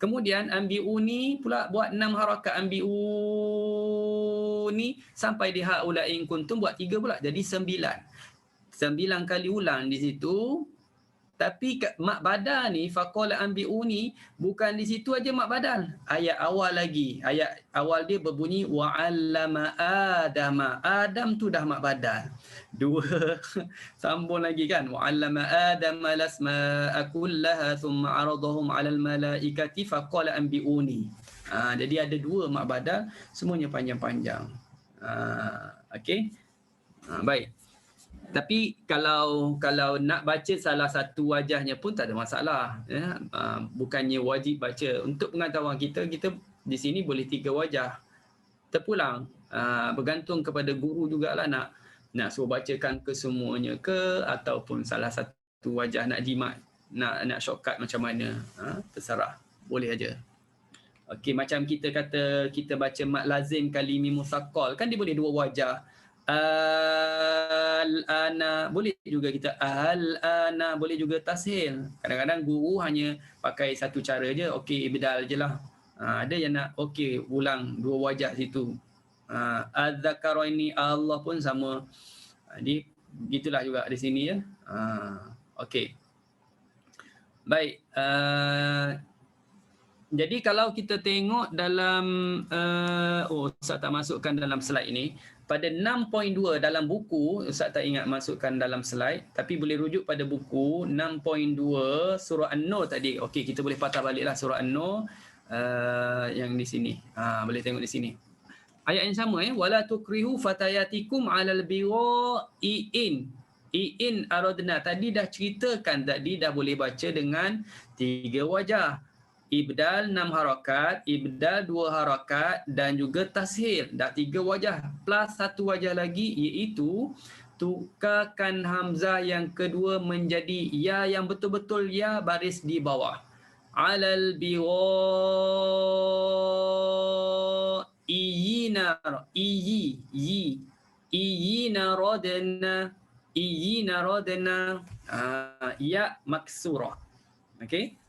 Kemudian anbi'uni pula buat 6 harakat. Anbi'uni sampai di haula'i in kuntum, buat 3 pula, jadi 9. 9 kali ulang di situ. Tapi mak badal ni faqala anbi'uni bukan di situ aja mak badal. Ayat awal lagi. Ayat awal dia berbunyi wa 'allama adama. Adam tu dah mak badal. 2 sambung lagi kan. Wa 'allama adama lasma'a kullaha thumma 'aradahum 'alal malaikati faqala anbi'uni. Jadi ada 2 mak badal, semuanya panjang-panjang. Okey. Baik. Tapi kalau nak baca salah satu wajahnya pun tak ada masalah. Ya. Bukannya wajib baca. Untuk pengetahuan kita di sini boleh 3 wajah. Terpulang. Bergantung kepada guru jugalah nak suruh bacakan ke semuanya ke ataupun salah satu wajah nak jimat, nak shortcut macam mana. Terserah. Boleh aja. Okey, macam kita kata kita baca mad lazim kalimi musaqqal, kan dia boleh 2 wajah. Al-ana, boleh juga kita al-ana, boleh juga tashil. Kadang-kadang guru hanya pakai satu cara je, okey ibdal je lah. Ada yang nak okey ulang 2 wajah situ. Az-zakara ini Allah pun sama. Jadi gitulah juga di sini ya. Okey. Baik, jadi kalau kita tengok dalam Ustaz tak masukkan dalam slide ini. Pada 6.2 dalam buku, Ustaz tak ingat masukkan dalam slide, tapi boleh rujuk pada buku 6.2 surah An-Nur tadi. Okey, kita boleh patah baliklah surah An-Nur yang di sini. Boleh tengok di sini. Ayat yang sama wala tukrihu fatayatikum 'alal bigha'in. In aradna tadi dah ceritakan tadi dah boleh baca dengan 3 wajah. Ibdal 6 harakat, ibdal 2 harakat dan juga tashil. Dah 3 wajah plus 1 wajah lagi iaitu tukarkan hamzah yang kedua menjadi ya yang betul-betul ya baris di bawah. Alal iyina radna ya maksurah. Okey.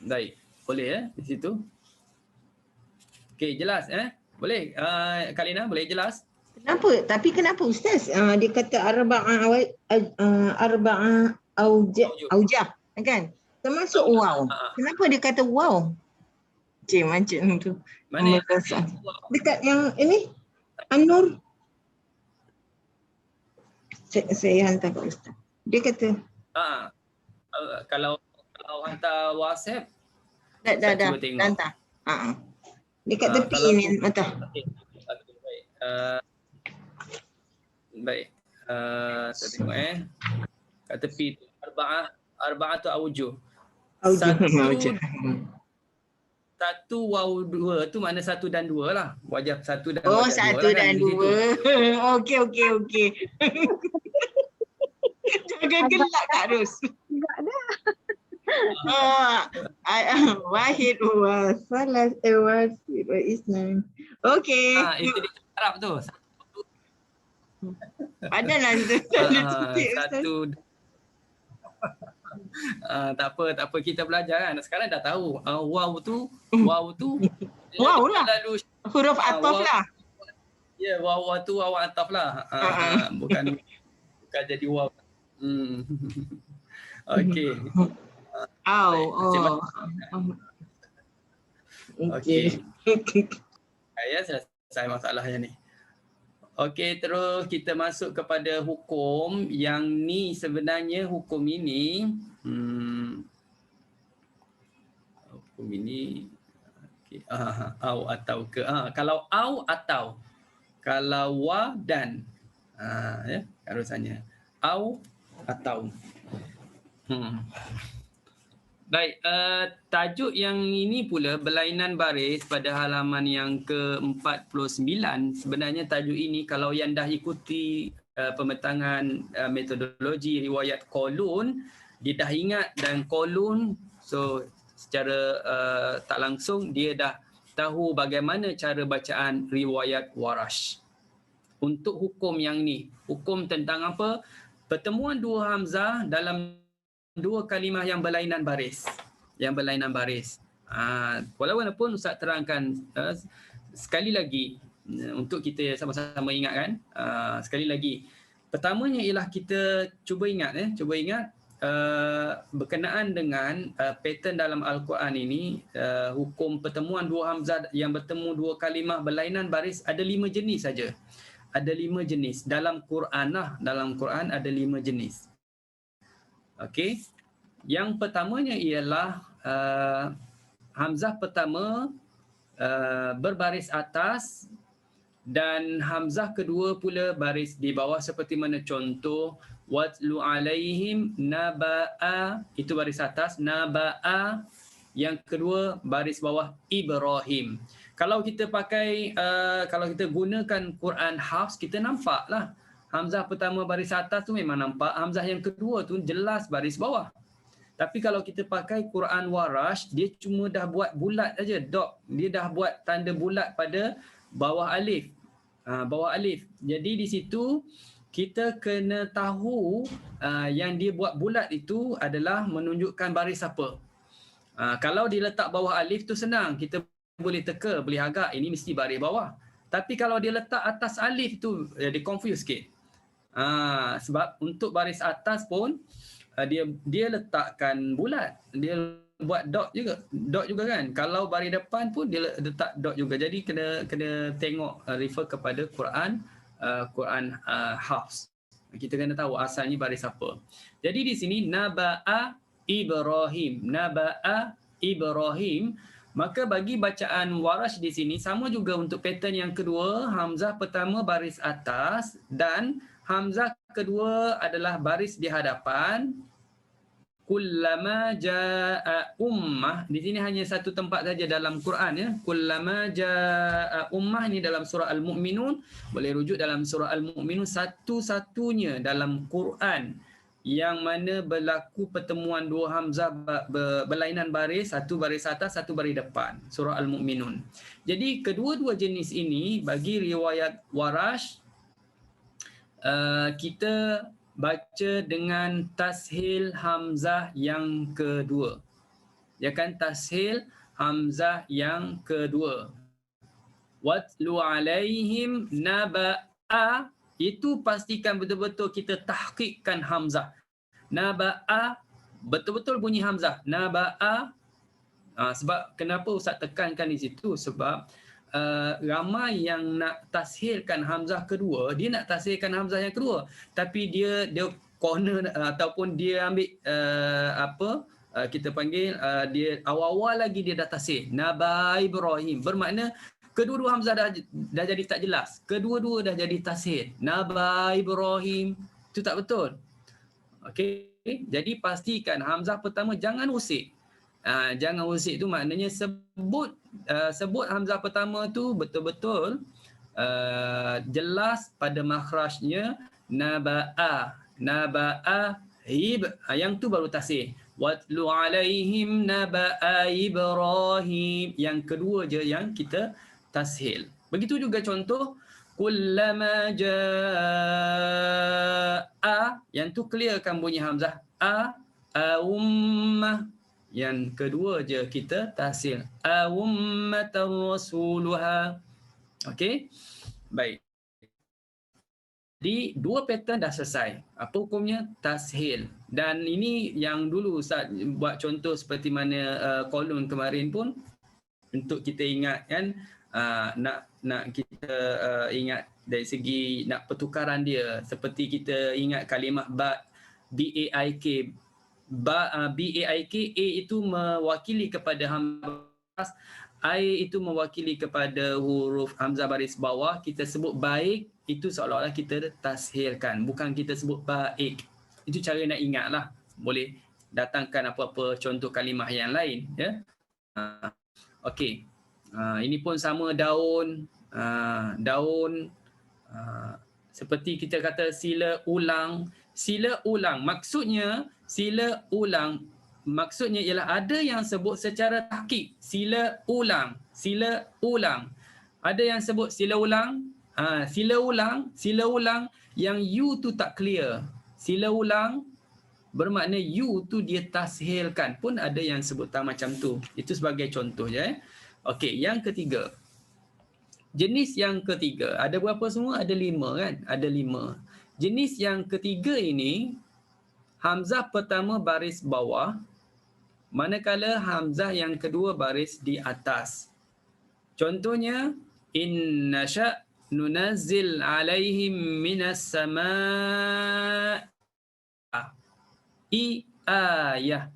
Baik, boleh di situ. Okey, jelas Boleh Kalina boleh jelas? Kenapa? Tapi kenapa Ustaz? Dia kata arba'ah aujah kan? Termasuk waw. Kenapa dia kata waw? Macam tu. Mana? Dekat yang ini An-Nur. Saya hantar ke Ustaz. Dia kata kalau hantar WhatsApp dah hantar. Dekat tepi ni mata. Baik. Baik. Saya tengok kat tepi tu arba'atu aujuh. Satu waw 2 tu mana 1 dan 2 lah. Wajah 1 dan wajah 2 1 dan 2. Okey. Jangan gelak Kak Ros. Enggak dah. Wahid wa salas wa isnan. Okey. Itu di Arab tu. Adalah satu. Tak apa kita belajar kan. Sekarang dah tahu. Waw tu wow lah. Huruf ataf lah. Ya, waw tu waw ataf lah. Bukan jadi waw. Okey. Okey. Ya, selesai masalahnya ni. Okey, terus kita masuk kepada hukum yang ni sebenarnya hukum ini okey, au atau ke. Kalau au atau, kalau wa dan. Ya, harusannya au atau. Baik, tajuk yang ini pula berlainan baris pada halaman yang ke-49. Sebenarnya tajuk ini kalau yang dah ikuti pembentangan metodologi riwayat Qalun, dia dah ingat dan Qalun, so secara tak langsung dia dah tahu bagaimana cara bacaan riwayat Warash. Untuk hukum yang ni, hukum tentang apa? Pertemuan 2 hamzah dalam 2 kalimah yang berlainan baris. Walaupun Ustaz terangkan sekali lagi untuk kita sama-sama ingat kan. Sekali lagi. Pertamanya ialah kita cuba ingat berkenaan dengan pattern dalam Al-Quran ini, hukum pertemuan 2 hamzah yang bertemu 2 kalimah berlainan baris ada 5 jenis saja. Ada 5 jenis dalam Quran lah. Dalam Quran ada 5 jenis. Okey. Yang pertamanya ialah hamzah pertama berbaris atas Dan hamzah kedua pula baris di bawah seperti mana contoh watlu alaihim naba'a, itu baris atas, naba'a yang kedua baris bawah Ibrahim. Kalau kita pakai kalau kita gunakan Quran Hafs, kita nampaklah hamzah pertama baris atas tu memang nampak, hamzah yang kedua tu jelas baris bawah. Tapi kalau kita pakai Quran Warash, dia cuma dah buat bulat saja, dot. Dia dah buat tanda bulat pada bawah alif. Bawah alif. Jadi di situ kita kena tahu yang dia buat bulat itu adalah menunjukkan baris apa. Kalau dia letak bawah alif tu senang, kita boleh teka, boleh agak ini mesti baris bawah. Tapi kalau dia letak atas alif tu dia confuse sikit. Sebab untuk baris atas pun dia letakkan bulat, dia buat dot juga kan. Kalau baris depan pun dia letak dot juga. Jadi kena tengok, refer kepada Quran Hafs. Kita kena tahu asalnya baris apa. Jadi di sini naba'a Ibrahim, naba'a Ibrahim. Maka bagi bacaan Warash di sini sama juga untuk pattern yang kedua, hamzah pertama baris atas dan hamzah kedua adalah baris di hadapan. Kullama jaa ummah, di sini hanya satu tempat saja dalam Quran ya. Kullama jaa ummah ini dalam surah Al-Mu'minun, boleh rujuk dalam surah Al-Mu'minun, satu-satunya dalam Quran yang mana berlaku pertemuan dua hamzah berlainan baris, satu baris atas, satu baris depan, surah Al-Mu'minun. Jadi kedua-dua jenis ini bagi riwayat Warash kita baca dengan tashil hamzah yang kedua. Ya kan, tashil hamzah yang kedua. Watlu alaihim naba'a, itu pastikan betul-betul kita tahqiqkan hamzah. Naba'a, betul-betul bunyi hamzah. Naba'a. Sebab kenapa Ustaz tekankan di situ? Sebab ramai yang nak tashilkan hamzah kedua, dia nak tashilkan hamzah yang kedua, tapi dia corner ataupun dia ambil kita panggil dia awal-awal lagi dia dah tashil Naba Ibrahim, bermakna kedua-dua hamzah dah jadi tak jelas, kedua-dua dah jadi tashil Naba Ibrahim, itu tak betul. Okey, jadi pastikan hamzah pertama jangan usik. Jangan usik tu maknanya sebut hamzah pertama tu betul-betul jelas pada makhrajnya. Naba'a, naba'a hib, yang tu baru tasih. Watlu alaihim naba'a Ibrahim, yang kedua je yang kita tashil. Begitu juga contoh kullama jaa, yang tu clearkan bunyi hamzah ummah, yang kedua je kita tashil ummatan rasuluha. Okey, baik. Jadi dua pattern dah selesai. Apa hukumnya? Tashil. Dan ini yang dulu Ustaz buat contoh seperti mana kolon kemarin pun, untuk kita ingat kan, nak kita ingat dari segi nak pertukaran dia, seperti kita ingat kalimah BAIK. BAIK, A itu mewakili kepada hamzah, I itu mewakili kepada huruf hamzah baris bawah. Kita sebut baik, itu seolah-olah kita tashilkan, bukan kita sebut baik. Itu cara nak ingatlah. Boleh datangkan apa-apa contoh kalimah yang lain ya. Okey. Ini pun sama daun, seperti kita kata sila ulang. Sila ulang maksudnya, sila ulang maksudnya ialah ada yang sebut secara tahqiq sila ulang, sila ulang. Ada yang sebut sila ulang, sila ulang yang you tu tak clear. Sila ulang bermakna you tu dia tashilkan, pun ada yang sebut tak macam tu. Itu sebagai contoh je. Okey, yang ketiga. Jenis yang ketiga, ada berapa semua? Ada 5 kan? Ada 5. Jenis yang ketiga ini, hamzah pertama baris bawah, manakala hamzah yang kedua baris di atas. Contohnya, inna sya' nunazzil alaihim minas sama'i ayah.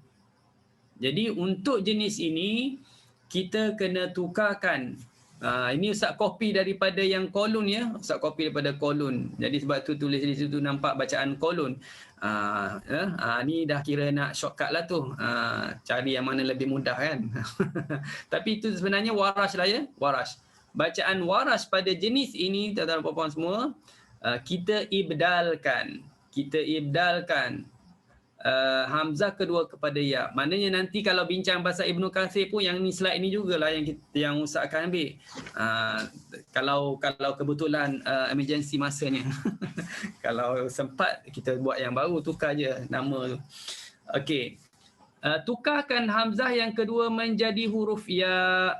Jadi untuk jenis ini, kita kena tukarkan Ini Ustaz copy daripada yang kolon ya. Ustaz copy daripada kolon. Jadi sebab tu tulis di situ nampak bacaan kolon. Ni dah kira nak shortcut lah tu. Cari yang mana lebih mudah kan. Tapi itu sebenarnya Warash lah ya. Warash. Bacaan Warash pada jenis ini tuan-tuan dan puan-puan semua, kita ibdalkan. Hamzah kedua kepada ya. Maknanya nanti kalau bincang pasal Ibnu Katsir pun yang ni slide ni jugalah yang Ustaz akan ambil. Kalau kebetulan emergency masanya. Kalau sempat kita buat yang baru, tukar je nama tu. Okey. Tukarkan hamzah yang kedua menjadi huruf ya.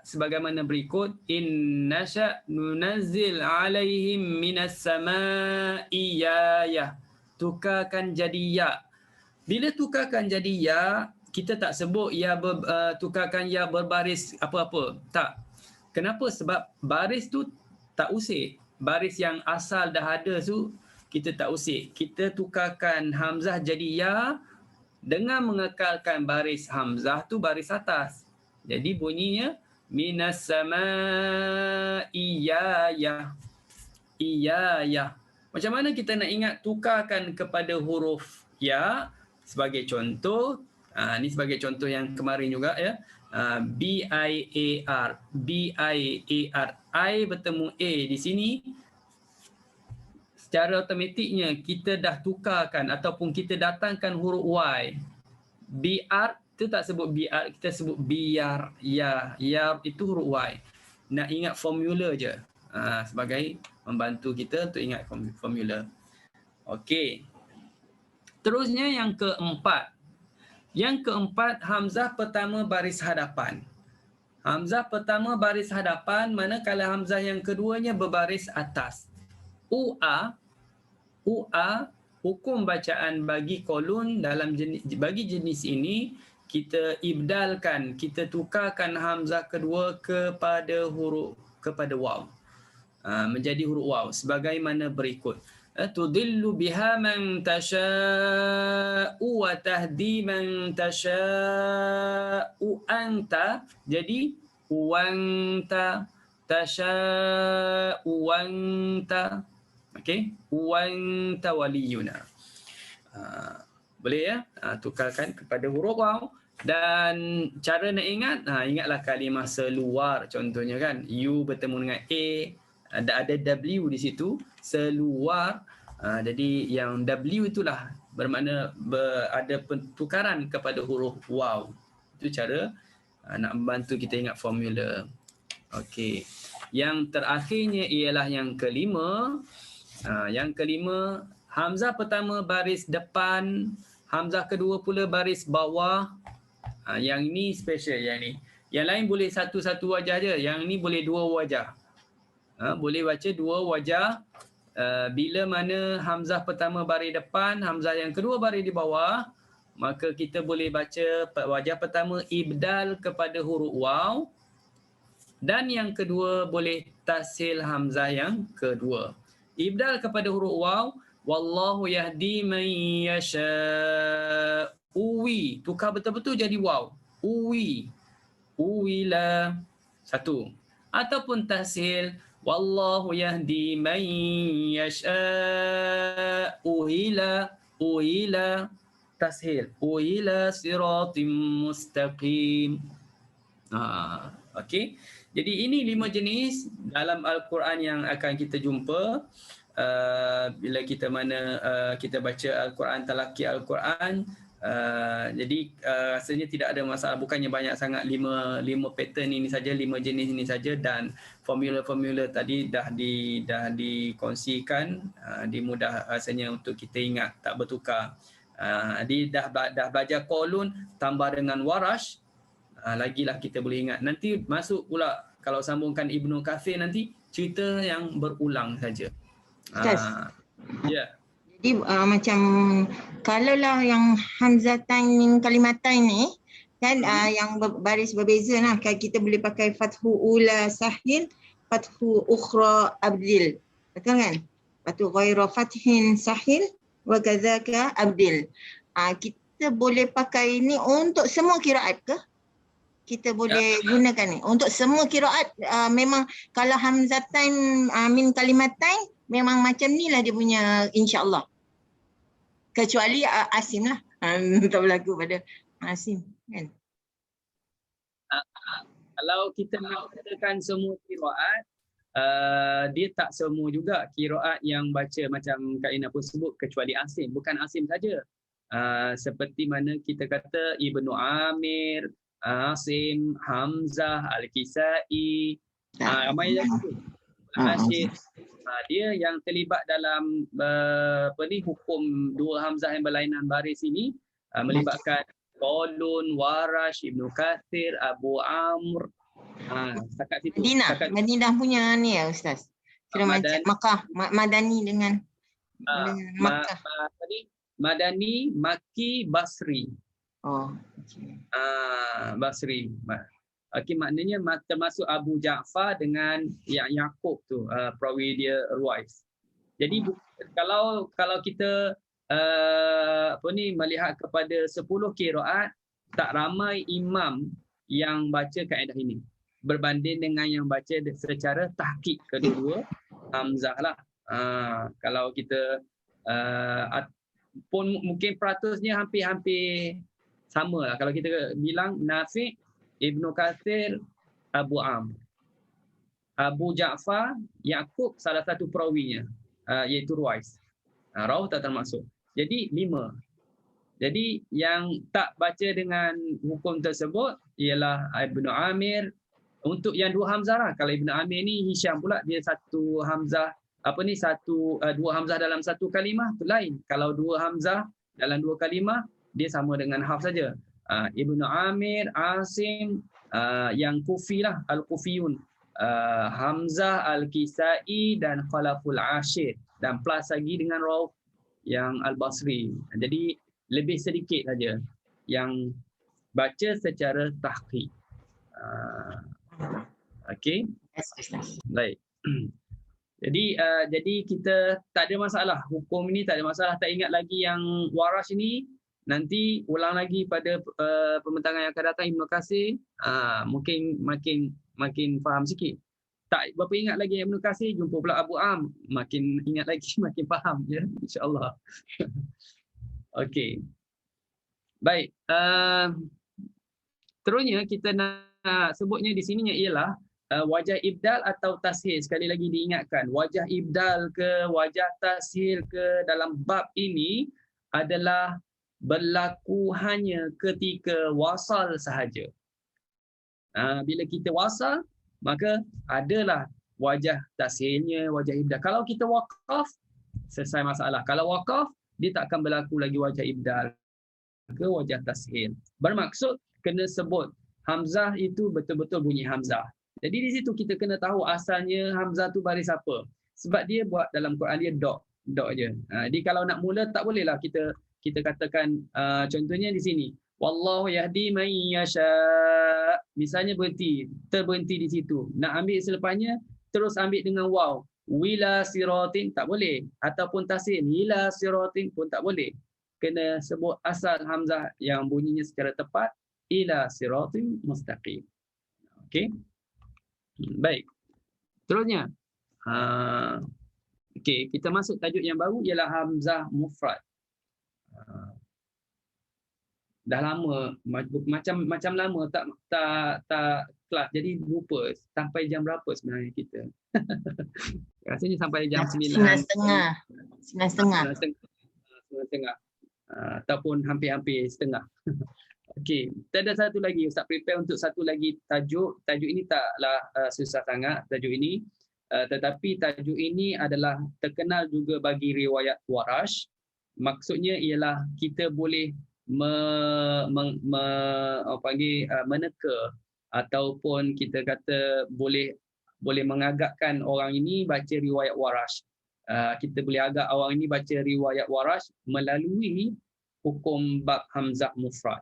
Sebagaimana berikut, innasya nunazzil alaihim minas samai ya. Tukarkan jadi ya. Bila tukarkan jadi ya, kita tak sebut ya tukarkan ya berbaris apa-apa. Tak. Kenapa? Sebab baris tu tak usik. Baris yang asal dah ada tu kita tak usik. Kita tukarkan hamzah jadi ya dengan mengekalkan baris hamzah tu baris atas. Jadi bunyinya minas samai ya. Macam mana kita nak ingat tukarkan kepada huruf ya? Sebagai contoh, ni sebagai contoh yang kemarin juga ya. B-I-A-R. I bertemu A di sini. Secara automatiknya kita dah tukarkan ataupun kita datangkan huruf Y. BR tu tak sebut BR, kita sebut biar. Ya itu huruf Y. Nak ingat formula je. Sebagai membantu kita untuk ingat formula. Okey. Terusnya yang keempat. Hamzah pertama baris hadapan. Hamzah pertama baris hadapan manakala hamzah yang keduanya berbaris atas. UA hukum bacaan bagi kolon bagi jenis ini kita ibdalkan, kita tukarkan hamzah kedua kepada waw. Menjadi huruf waw sebagaimana berikut. Tudillu biha man tasha'u wa tahdi man tasha'u anta. Jadi wanta tasha'u wanta. Okey, wanta waliyuna. Boleh ya? Tukarkan kepada huruf waw. Dan cara nak ingatlah kalimah seluar contohnya kan. U bertemu dengan A, ada W di situ, seluar. Jadi yang W itulah bermakna ada pertukaran kepada huruf waw. Itu cara nak membantu kita ingat formula. Okey. Yang terakhirnya ialah yang kelima. Hamzah pertama baris depan, hamzah kedua pula baris bawah. Yang ini special yang ni. Yang lain boleh satu-satu wajah je. Yang ni boleh dua wajah. Boleh baca dua wajah. Bila mana hamzah pertama baris depan, hamzah yang kedua baris di bawah, maka kita boleh baca wajah pertama ibdal kepada huruf waw. Dan yang kedua boleh tashil hamzah yang kedua. Ibdal kepada huruf waw, wallahu yahdi man yasha. Uwi, tukar betul-betul jadi waw. Uwila. Satu. Ataupun tashil, wallahu yahdi man yasha. Uhila. Tashil. Uhila siratim mustaqim. Okey. Jadi ini 5 jenis dalam Al-Quran yang akan kita jumpa bila kita kita baca Al-Quran, talaqi Al-Quran. Jadi rasanya tidak ada masalah, bukannya banyak sangat, 5 pattern ini saja, 5 jenis ini saja, dan formula-formula tadi dah dikongsikan, dimudah rasanya untuk kita ingat, tak bertukar. Jadi dah belajar kolon tambah dengan warash, lagilah kita boleh ingat. Nanti masuk pula kalau sambungkan Ibnu Katsir nanti cerita yang berulang saja. Ya. Jadi macam kalaulah yang hamzatan min kalimatan ni kan yang baris berbeza lah, kan kita boleh pakai fathu ula sahil, fathu ukhra abdil. Betul kan? Fathu ghaira fathin sahil wa kadzaka abdil. Kita boleh pakai ni untuk semua qiraat ke? kita boleh gunakan ni? Untuk semua kiraat memang kalau hamzatain min kalimatain memang macam ni lah dia punya insya-Allah. Kecuali Asim lah. Tak berlaku pada Asim kan. Kalau kita nak katakan semua kiraat, dia tak semua juga kiraat yang baca macam Kak Ina pun sebut kecuali Asim. Bukan Asim saja. Seperti mana kita kata Ibnu Amir, Asim, Hamzah, Al-Kisai, ramai lagi. Asyid. Dia yang terlibat dalam hukum dua Hamzah yang berlainan baris ini melibatkan Qalun, Warash, Ibnu Katsir, Abu Amr. Setakat situ. Madinah punya ni ya Ustaz. Kira macam Makkah, Madani dengan Makkah. Madani, Makki, Basri. Oh, okey. Basri. Okey, maknanya termasuk Abu Ja'far dengan Yaqub tu, perawi dia Ruwais. Jadi kalau kita melihat kepada 10 qiraat, tak ramai imam yang baca kaedah ini berbanding dengan yang baca secara tahqiq kedua-dua Hamzah lah. Kalau kita pun mungkin peratusnya hampir-hampir sama lah. Kalau kita bilang Nafi', Ibnu Katsir, Abu Amr, Abu Ja'far, Yaqub salah satu perawinya iaitu Ruwais. Rawah tak termasuk. Jadi 5. Jadi yang tak baca dengan hukum tersebut ialah Ibnu Amir. Untuk yang 2 Hamzah lah. Kalau Ibnu Amir ni Hisham pula, dia satu Hamzah dua Hamzah dalam satu kalimah tu lain. Kalau 2 Hamzah dalam 2 kalimah dia sama dengan Hafs saja. Ibnu Amir, Asim, yang Kufi lah, Al-Kufiyun, Hamzah, Al-Kisai dan Khalaful Ashir, dan plus lagi dengan Rauf yang Al-Basri. Jadi lebih sedikit saja yang baca secara tahqiq. Okey. Baik. Jadi kita tak ada masalah. Hukum ini tak ada masalah. Tak ingat lagi yang Warash ini, nanti ulang lagi pada pembentangan yang akan datang Ibnu Katsir, mungkin makin faham sikit. Tak berapa ingat lagi Ibnu Katsir, jumpa pula Abu Am, makin ingat lagi, makin faham ya, insya-Allah. Okey. Baik, terusnya kita nak sebutnya di sininya ialah wajah ibdal atau tashil. Sekali lagi diingatkan, wajah ibdal ke wajah tashil ke dalam bab ini adalah berlaku hanya ketika wasal sahaja. Bila kita wasal, maka adalah wajah tashilnya, wajah ibdal. Kalau kita waqaf, selesai masalah. Kalau waqaf, dia tak akan berlaku lagi wajah ibdal ke wajah tashil. Bermaksud kena sebut Hamzah itu betul-betul bunyi Hamzah. Jadi di situ kita kena tahu asalnya Hamzah tu baris apa. Sebab dia buat dalam Quran dia dot je. Jadi kalau nak mula tak bolehlah kita katakan contohnya di sini wallahu yahdi man yasha, misalnya terberhenti di situ. Nak ambil selepasnya terus ambil dengan waw, wila siratin tak boleh, ataupun tasin ila siratin pun tak boleh. Kena sebut asal Hamzah yang bunyinya secara tepat, ila siratin mustaqim. Okey. Baik. Terusnya okey, kita masuk tajuk yang baru ialah Hamzah mufrad. Dah lama macam lama tak kelas, jadi lupa sampai jam berapa sebenarnya kita. Rasanya sampai jam 9:30 ataupun hampir-hampir setengah. Okey, kita ada satu lagi, Ustaz prepare untuk satu lagi tajuk. Tajuk ini taklah susah sangat tajuk ini, tetapi tajuk ini adalah terkenal juga bagi riwayat Warash. Maksudnya ialah kita boleh meneka ataupun kita kata boleh mengagakkan orang ini baca riwayat Warash. Kita boleh agak orang ini baca riwayat Warash melalui hukum bab Hamzah mufrad.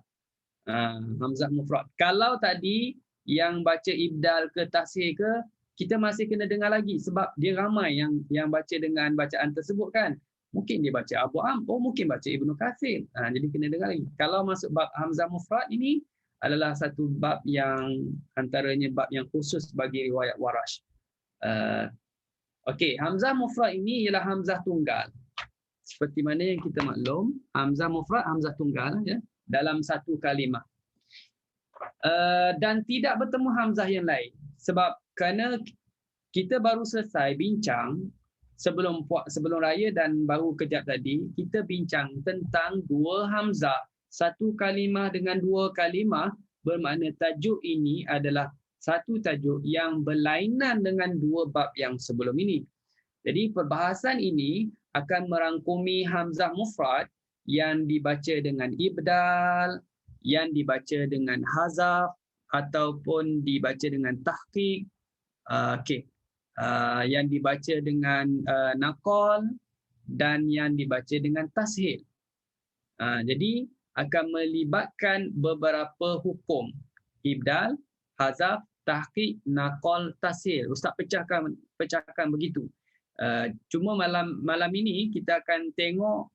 Hamzah mufrad. Kalau tadi yang baca ibdal ke tashil ke, kita masih kena dengar lagi sebab dia ramai yang baca dengan bacaan tersebut kan. Mungkin dia baca Abu Am, mungkin baca Ibnu Katsir. Jadi kena dengar lagi. Kalau masuk bab Hamzah mufrad ini, adalah satu bab yang antaranya bab yang khusus bagi riwayat Warash. Okey, hamzah mufrad ini ialah hamzah tunggal. Seperti mana yang kita maklum, hamzah mufrad hamzah tunggal ya dalam satu kalimah. Dan tidak bertemu hamzah yang lain. Sebab kerana kita baru selesai bincang sebelum raya dan baru kejap tadi, kita bincang tentang dua hamzah. Satu kalimah dengan dua kalimah, bermakna tajuk ini adalah satu tajuk yang berlainan dengan dua bab yang sebelum ini. Jadi perbahasan ini akan merangkumi hamzah mufrad yang dibaca dengan ibdal, yang dibaca dengan hazaf ataupun dibaca dengan tahqiq, yang dibaca dengan naqal dan yang dibaca dengan tashil. Jadi akan melibatkan beberapa hukum: ibdal, hazaf, tahqiq, naqal, tashil. Ustaz pecahkan begitu. Cuma malam ini kita akan tengok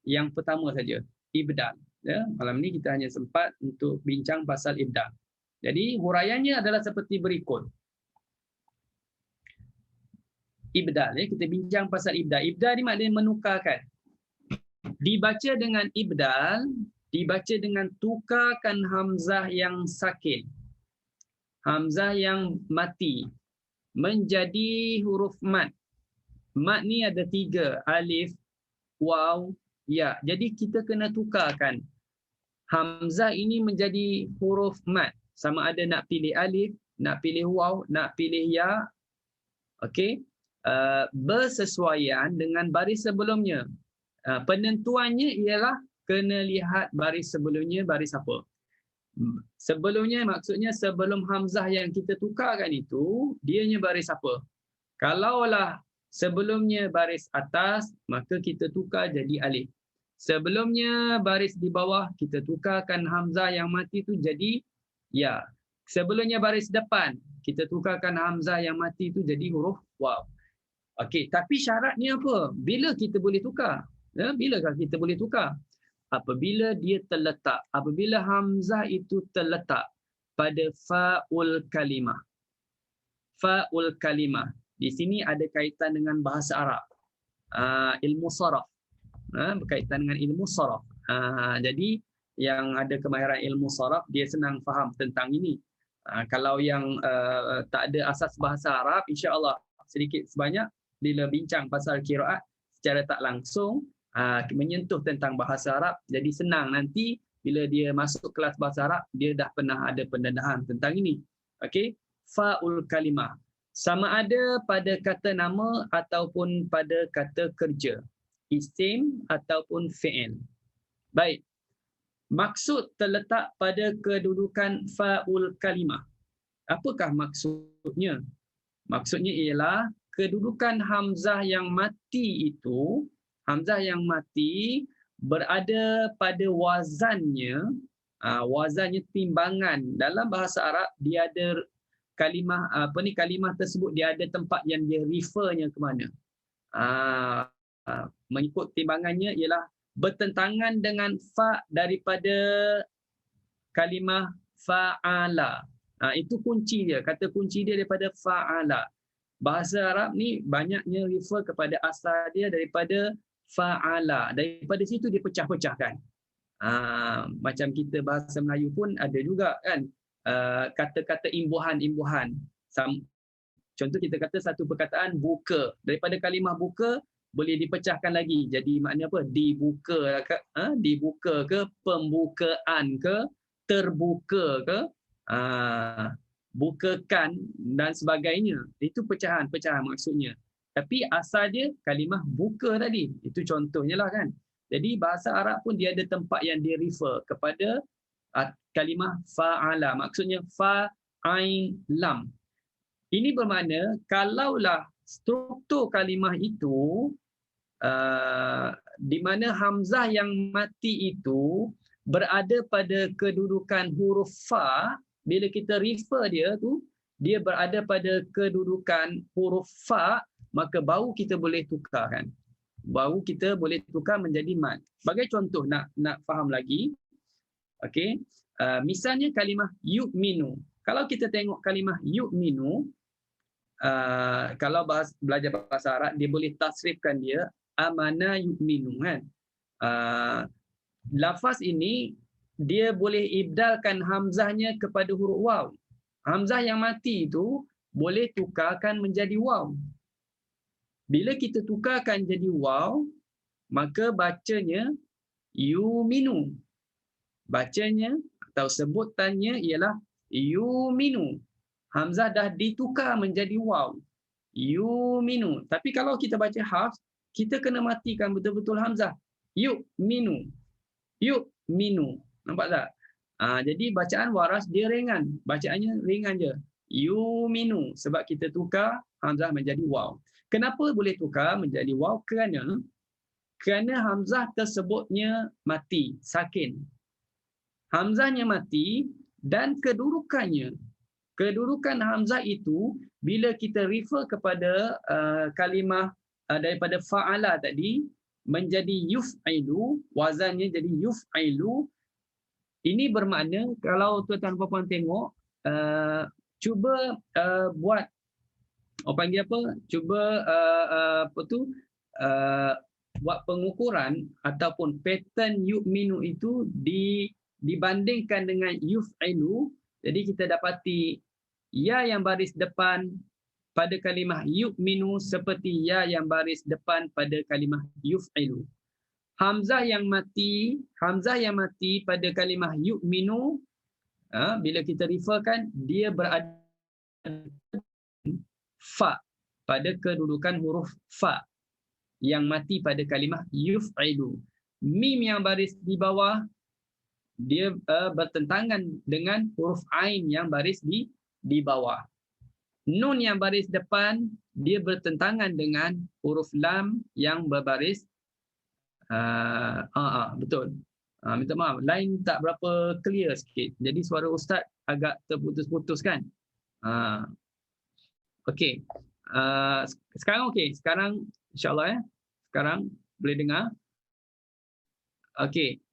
yang pertama saja, ibdal. Ya, malam ini kita hanya sempat untuk bincang pasal ibdal. Jadi huraiannya adalah seperti berikut. Ibdal, ya, kita bincang pasal ibdal. Ibdal ni maknanya menukarkan. Dibaca dengan ibdal, dibaca dengan tukarkan hamzah yang sakin, hamzah yang mati, menjadi huruf mat. Mat ni ada 3, alif, waw, ya. Jadi kita kena tukarkan hamzah ini menjadi huruf mat. Sama ada nak pilih alif, nak pilih waw, nak pilih ya. Okey. Bersesuaian dengan baris sebelumnya. Penentuannya ialah kena lihat baris sebelumnya baris apa. Sebelumnya maksudnya sebelum hamzah yang kita tukarkan itu, dianya baris apa. Kalaulah sebelumnya baris atas, maka kita tukar jadi alif. Sebelumnya baris di bawah, kita tukarkan hamzah yang mati itu jadi ya. Sebelumnya baris depan, kita tukarkan hamzah yang mati itu jadi huruf waw. Okey, tapi syaratnya apa? Bila kita boleh tukar? Ya, bilakah kita boleh tukar? Apabila dia terletak, apabila hamzah itu terletak pada fa'ul kalimah. Fa'ul kalimah. Di sini ada kaitan dengan bahasa Arab. Ilmu saraf. Berkaitan dengan ilmu saraf. Jadi yang ada kemahiran ilmu saraf, dia senang faham tentang ini. Kalau yang tak ada asas bahasa Arab, insya-Allah sedikit sebanyak bila bincang pasal qiraat secara tak langsung menyentuh tentang bahasa Arab, jadi senang nanti bila dia masuk kelas bahasa Arab, dia dah pernah ada pendedahan tentang ini. Okey, fa'ul kalimah sama ada pada kata nama ataupun pada kata kerja, isim ataupun fi'il. Baik, maksud terletak pada kedudukan fa'ul kalimah. Apakah maksudnya? Maksudnya ialah kedudukan hamzah yang mati itu, hamzah yang mati berada pada wazannya, wazannya timbangan. Dalam bahasa Arab dia ada kalimah kalimah tersebut dia ada tempat yang dia refernya ke mana. Mengikut timbangannya ialah bertentangan dengan fa daripada kalimah fa'ala. Itu kunci dia, kata kunci dia daripada fa'ala. Bahasa Arab ni banyaknya refer kepada asal dia daripada fa'ala. Daripada situ dia pecah-pecahkan. Macam kita bahasa Melayu pun ada juga kan kata-kata imbuhan-imbuhan. Contoh kita kata satu perkataan buka. Daripada kalimah buka boleh dipecahkan lagi. Jadi maknanya apa? Dibuka ke, dibuka ke, pembukaan ke, terbuka ke, bukakan dan sebagainya. Itu pecahan-pecahan maksudnya. Tapi asal dia kalimah buka tadi. Itu contohnya lah kan. Jadi bahasa Arab pun dia ada tempat yang dia refer kepada kalimah fa'ala. Maksudnya fa'ain lam. Ini bermakna kalaulah struktur kalimah itu di mana hamzah yang mati itu berada pada kedudukan huruf fa, bila kita refer dia tu, dia berada pada kedudukan huruf fa, maka baru kita boleh tukarkan. Baru kita boleh tukar menjadi mat. Sebagai contoh nak faham lagi, Okey. Misalnya kalimah yu'minu. Kalau kita tengok kalimah yu'minu, kalau belajar bahasa Arab, dia boleh tasrifkan dia amana yu'minu kan. Lafaz ini dia boleh ibdalkan hamzahnya kepada huruf waw. Hamzah yang mati itu boleh tukarkan menjadi waw. Bila kita tukarkan jadi waw, maka bacanya yuminu. Bacanya atau sebutannya ialah yuminu. Hamzah dah ditukar menjadi waw. Yuminu. Tapi kalau kita baca hafs, kita kena matikan betul-betul hamzah. Yu'minu. Yu'minu. Nampak tak? Jadi bacaan waras dia ringan. Bacaannya ringan je. Yuminu. Sebab kita tukar hamzah menjadi waw. Kenapa boleh tukar menjadi waw? Kerana hamzah tersebutnya mati, sakin. Hamzahnya mati dan kedudukannya. Kedudukan hamzah itu bila kita refer kepada kalimah daripada fa'ala tadi menjadi yuf'ilu, wazannya jadi yuf'ilu. Ini bermakna kalau tuan-tuan dan puan-puan tengok, cuba buat panggil apa? Cuba buat pengukuran ataupun pattern yu'minu itu dibandingkan dengan yuf'ilu. Jadi kita dapati ya yang baris depan pada kalimah yu'minu seperti ya yang baris depan pada kalimah yuf'ilu. Hamzah yang mati pada kalimah yu'minu, bila kita referkan, dia berada fa pada kedudukan huruf fa yang mati pada kalimah yuf'ilu. Mim yang baris di bawah dia bertentangan dengan huruf ain yang baris di bawah. Nun yang baris depan dia bertentangan dengan huruf lam yang berbaris betul. Minta maaf, line tak berapa clear sikit. Jadi suara ustaz agak terputus-putus kan. Okey. Sekarang okey, sekarang insya-Allah sekarang boleh dengar. Okey.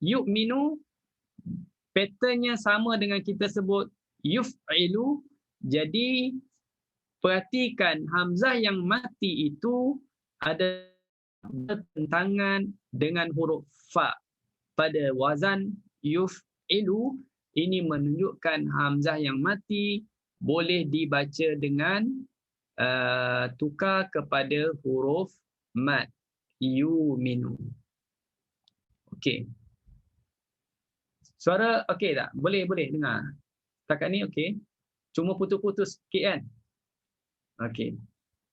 Yu'minu patternnya sama dengan kita sebut yuf'ilu. Jadi perhatikan hamzah yang mati itu ada bertentangan dengan huruf fa pada wazan yuf'ilu. Ini menunjukkan hamzah yang mati boleh dibaca dengan tukar kepada huruf mad, yu'minu. Okey. Suara okey tak? Boleh dengar. Setakat ni okey. Cuma putus-putus sikit kan? Okey.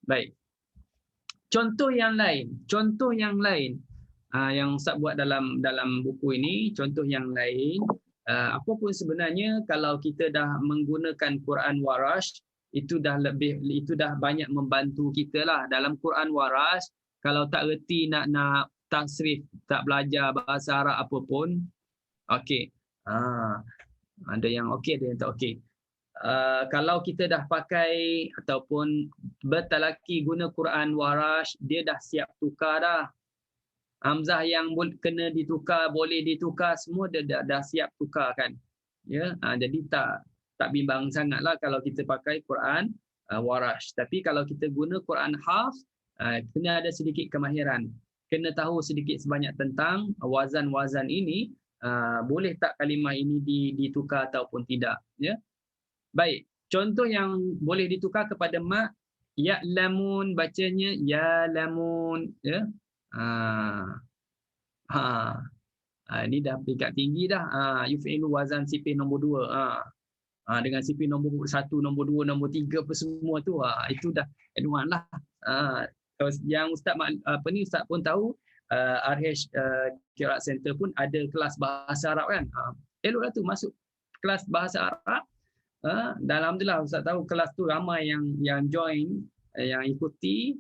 Baik. Contoh yang lain yang Ustaz buat dalam buku ini, contoh yang lain, apa pun sebenarnya kalau kita dah menggunakan Quran Warash, itu dah banyak membantu kita lah. Dalam Quran Warash, kalau tak reti nak tasrif, tak belajar bahasa Arab apa pun, okey. Ada yang okey, ada yang tak okey. Kalau kita dah pakai ataupun bertalaki guna Quran Warash, dia dah siap tukar dah. Hamzah yang kena ditukar, boleh ditukar, semua dia dah siap tukar kan. Ya, jadi tak bimbang sangatlah kalau kita pakai Quran Warash. Tapi kalau kita guna Quran Hafs, kena ada sedikit kemahiran. Kena tahu sedikit sebanyak tentang wazan-wazan ini, boleh tak kalimah ini ditukar ataupun tidak, ya. Baik, contoh yang boleh ditukar kepada mak, ya'lamun, bacanya ya'lamun, ya. Ini dah peringkat tinggi dah. Yuf'ilu wazan sipih nombor 2. Dengan sipih nombor 1, nombor 2, nombor 3 apa semua tu, itu dah advance lah. Yang Ustaz Ustaz pun tahu, RH Qiraat Center pun ada kelas bahasa Arab kan. Eloklah tu masuk kelas bahasa Arab. Dan alhamdulillah Ustaz tahu kelas tu ramai yang join, yang ikuti.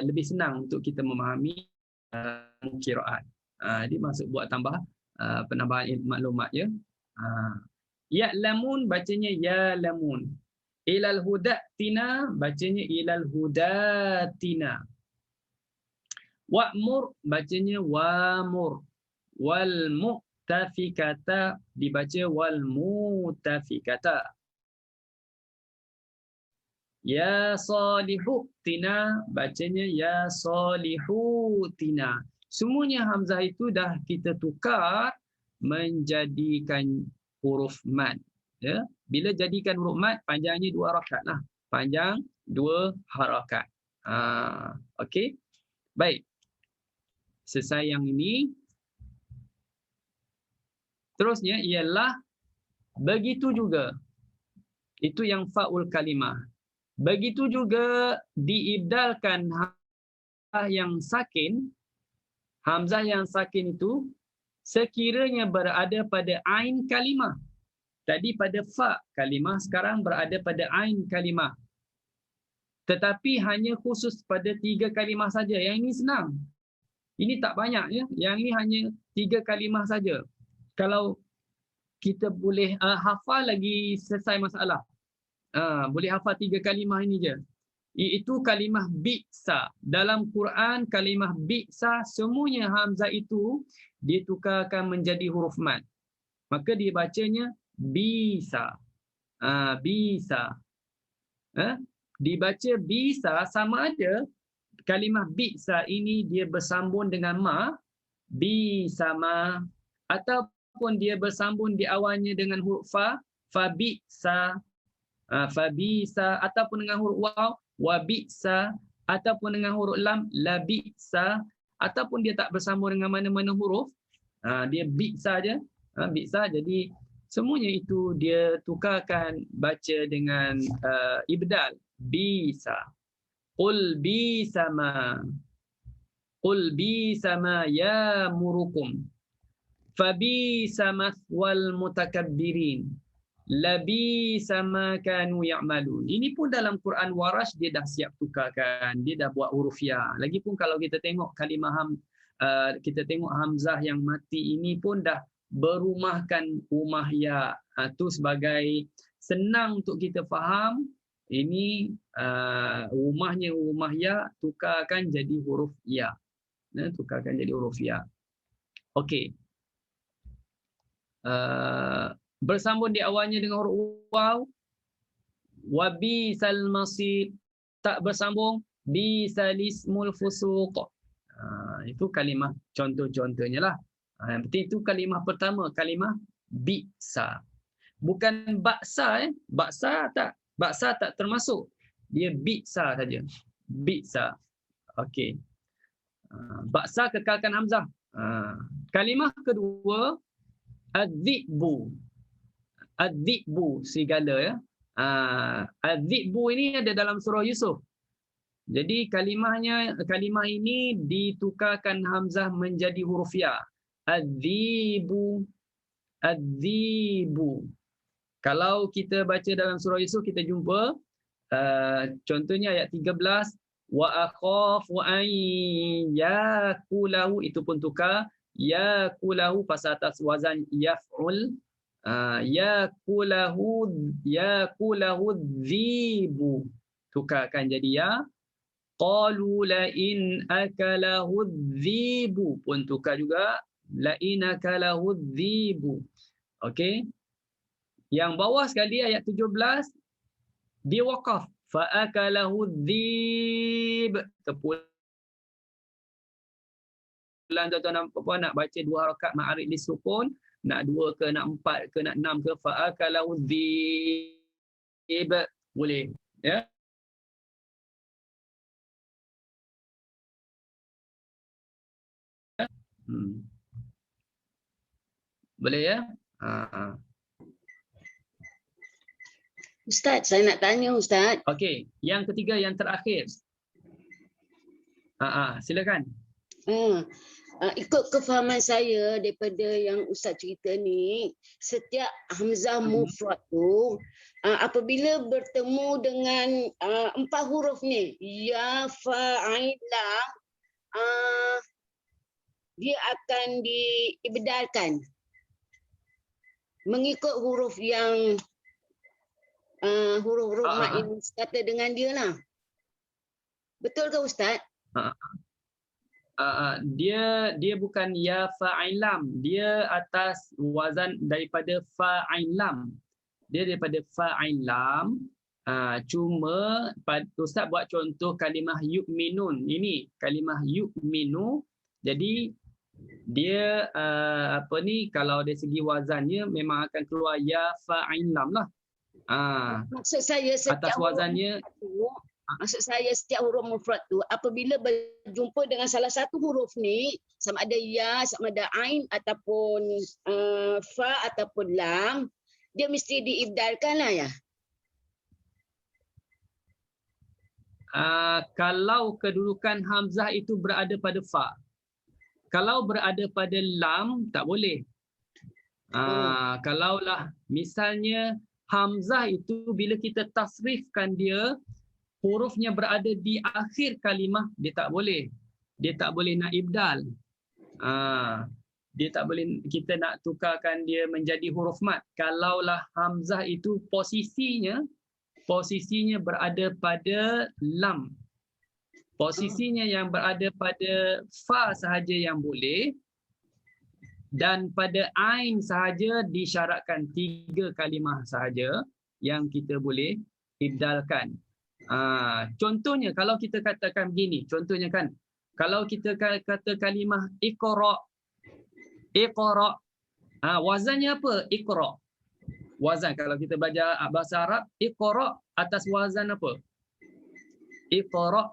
Lebih senang untuk kita memahami qiraat. Dia masuk buat tambah penambahan maklumat, ya. Ya'lamun bacanya ya'lamun. Ilal hudatina bacanya ilal hudatina. Wa'mur bacanya wa'mur. wal mu'tafikata dibaca wal mutafikata. Ya salihu tina bacanya ya salihu tina. Semuanya hamzah itu dah kita tukar menjadikan huruf mad. Ya, bila jadikan huruf mad panjangnya 2 harakat lah. Panjang 2 harakat. Okey. Baik. Selesai yang ini. Terusnya ialah begitu juga. Itu yang fa'ul kalimah. Begitu juga diibdalkan hamzah yang sakin. Hamzah yang sakin itu sekiranya berada pada ain kalimah. Tadi pada fa kalimah, sekarang berada pada ain kalimah. Tetapi hanya khusus pada 3 kalimah saja. Yang ini senang. Ini tak banyak ya. Yang ini hanya 3 kalimah saja. Kalau kita boleh hafal lagi selesai masalah. Boleh hafal 3 kalimah ini je. Iaitu kalimah bi'sa. Dalam Quran kalimah bi'sa semuanya hamzah itu ditukarkan menjadi huruf mad. Maka dia bacanya bisa. Bisa. Dibaca bisa sama ada kalimah bi'sa ini dia bersambung dengan ma, bisa ma, ataupun dia bersambung di awalnya dengan huruf fa, fa bi'sa. Fabisa, ataupun dengan huruf waw wabisa, ataupun dengan huruf lam labisa, ataupun dia tak bersambung dengan mana-mana huruf, dia bisa saja, bisa. Jadi semuanya itu dia tukarkan baca dengan ibdal bisa. Qul bisama, qul bisama ya murukum, fabisa mathwal mutakabbirin, labi sama kanu ya'malun. Ini pun dalam Quran Warash dia dah siap tukarkan, dia dah buat huruf ya. Lagipun kalau kita tengok kalimah kita tengok hamzah yang mati ini pun dah berumahkan rumah ya. Itu sebagai senang untuk kita faham. Ini rumahnya rumah ya, tukarkan jadi huruf ya. Tukarkan jadi huruf ya. Okey. Bersambung di awalnya dengan huruf waw, wabisal masir. Tak bersambung bisalismul fusuq. Itu kalimah contoh-contohnya lah. Yang penting itu kalimah pertama, kalimah bisa. Bukan baksa. Baksa tak termasuk. Dia bisa saja. Bisa. Okey. Baksa kekalkan hamzah. Kalimah kedua adz-zi'bu. Adz-zi'bu serigala ya. Adz-zi'bu ini ada dalam surah Yusuf. Jadi kalimah ini ditukarkan hamzah menjadi huruf ya. Adz-zi'bu. Adz-zi'bu. Kalau kita baca dalam surah Yusuf kita jumpa contohnya ayat 13 wa akhafu an yakulahu, itu pun tukar yakulahu pasal atas wazan yaf'ul. Yakulahu dhibu, tukarkan jadi ya. Qalu la in akalahu dhibu, pun tukar juga la in akalahu dhibu. Okey. Yang bawah sekali ayat 17 dia waqaf fa akalahu dhib. Terpulang tuan-tuan dan puan nak baca 2 rakaat ma'arid li sukun, nak 2 ke, nak 4 ke, nak 6 ke, fa akalahu dhib boleh ya. Boleh ya. Ustaz, saya nak tanya Ustaz. Okey, yang ketiga, yang terakhir. Silakan. Ikut kefahaman saya daripada yang Ustaz cerita ni, setiap hamzah mufrad tu apabila bertemu dengan 4 huruf ni, ya, fa, ain, lam, dia akan diibdalkan mengikut huruf yang huruf-huruf mat ini kata dengan dia lah. Betul ke Ustaz? Dia bukan ya fa'ilam, dia atas wazan daripada fa'ilam. Dia daripada fa'ilam. Cuma Ustaz buat contoh kalimah yu'minun. Ini kalimah yu'minu. Jadi dia kalau dari segi wazannya memang akan keluar ya fa'ilam lah. Maksud saya Atas wazannya setiap huruf mufrad tu apabila berjumpa dengan salah satu huruf ni, sama ada ya, sama ada ain ataupun fa ataupun lam, dia mesti diibdalkan lah ya. Kalau kedudukan hamzah itu berada pada fa. Kalau berada pada lam tak boleh. Kalaulah misalnya hamzah itu bila kita tasrifkan dia, hurufnya berada di akhir kalimah, dia tak boleh. Dia tak boleh nak ibdal. Dia tak boleh kita nak tukarkan dia menjadi huruf mat. Kalaulah hamzah itu posisinya berada pada lam. Posisinya yang berada pada fa sahaja yang boleh, dan pada ain sahaja disyaratkan 3 kalimah sahaja yang kita boleh ibdalkan. Contohnya kalau kita katakan begini, contohnya kan, kalau kita kata kalimah iqra, wazannya apa? Iqra. Wazan kalau kita belajar bahasa Arab, iqra atas wazan apa? Iqra,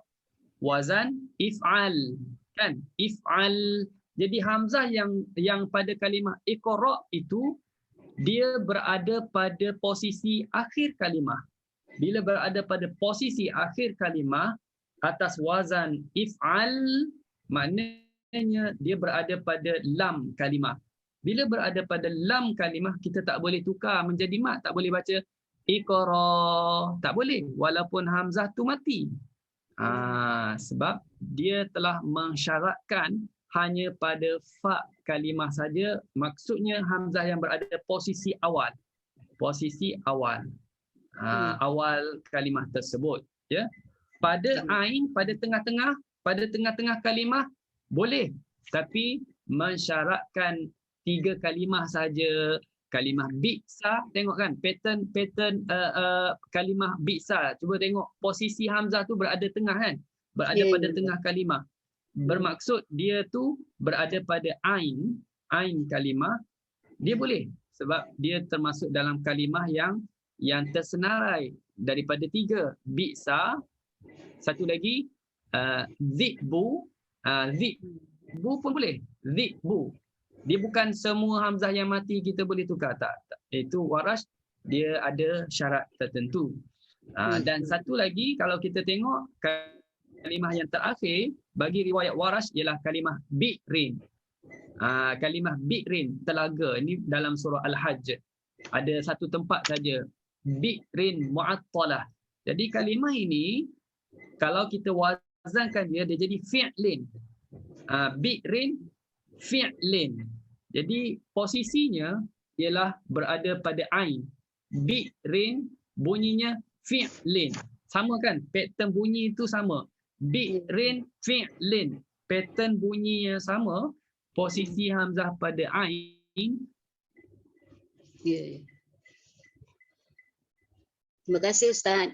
wazan if'al, kan? If'al. Jadi hamzah yang pada kalimah iqra itu dia berada pada posisi akhir kalimah. Bila berada pada posisi akhir kalimah atas wazan if'al, maknanya dia berada pada lam kalimah. Bila berada pada lam kalimah, kita tak boleh tukar menjadi mat, tak boleh baca iqra, tak boleh walaupun hamzah tu mati. Sebab dia telah mensyaratkan hanya pada fa kalimah saja, maksudnya hamzah yang berada posisi awal. Posisi awal. Awal kalimah tersebut, ya. Pada ain, pada tengah-tengah kalimah boleh, tapi mensyaratkan 3 kalimah saja. Kalimah bi'sa, tengok kan pattern kalimah bi'sa. Cuba tengok posisi hamzah tu berada tengah kan? Berada pada tengah kalimah. Bermaksud dia tu berada pada ain kalimah, dia boleh sebab dia termasuk dalam kalimah yang tersenarai daripada 3. Bi'sa, satu lagi zi'bu. Zi'bu pun boleh. Zi'bu. Dia bukan semua hamzah yang mati kita boleh tukar. Tak. Itu Warash, dia ada syarat tertentu. Dan satu lagi kalau kita tengok kalimah yang terakhir bagi riwayat Warash ialah kalimah bi'rin. Kalimah bi'rin, telaga. Ini dalam surah Al-Hajj. Ada satu tempat saja. Bi'rin mu'attalah. Jadi kalimah ini kalau kita wazankan dia jadi fi'lin. Bi'rin fi'lin. Jadi posisinya ialah berada pada ain. Bi'rin bunyinya fi'lin. Sama kan? Pattern bunyi itu sama. Bi'rin fi'lin. Pattern bunyinya sama. Posisi hamzah pada ain. Terima kasih Ustaz.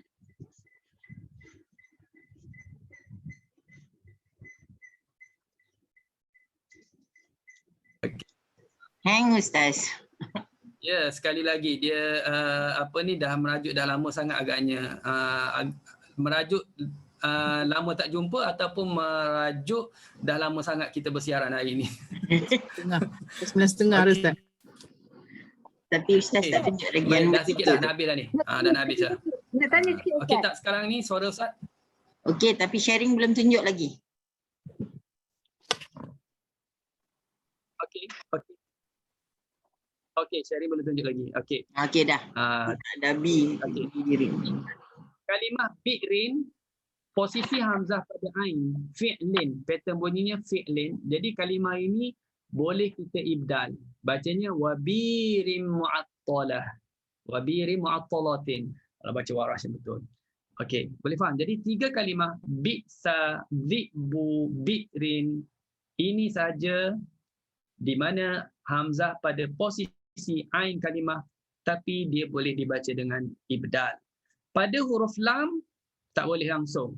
Hang Ustaz. Ya, sekali lagi dia dah merajuk dah lama sangat agaknya. Merajuk lama tak jumpa ataupun merajuk dah lama sangat kita bersiaran hari ini. 9.30 Ustaz. Tapi Ustaz tak tunjuk lagi. Dah sikit dah, nak habis dah ni. Dah nak habis dah. Nak tanya sikit Ustaz. Okey tak sekarang ni suara Ustaz? Okey, tapi sharing belum tunjuk lagi. Okey, sharing belum tunjuk lagi. Okey. Okey dah. Ada B. Okey. Bi'rin. Kalimah bi'rin, posisi hamzah pada ain, fi'lin, pattern bunyinya fi'lin. Jadi kalimah ini boleh kita ibdal. Bacanya wabirim mu'attalah. Wabirim mu'attalatin. Kalau baca Warash yang betul. Okey, boleh faham. Jadi 3 kalimah bi'sa, zi'bu, bi'rin, Ini saja di mana hamzah pada posisi ain kalimah tapi dia boleh dibaca dengan ibdal. Pada huruf lam tak boleh langsung.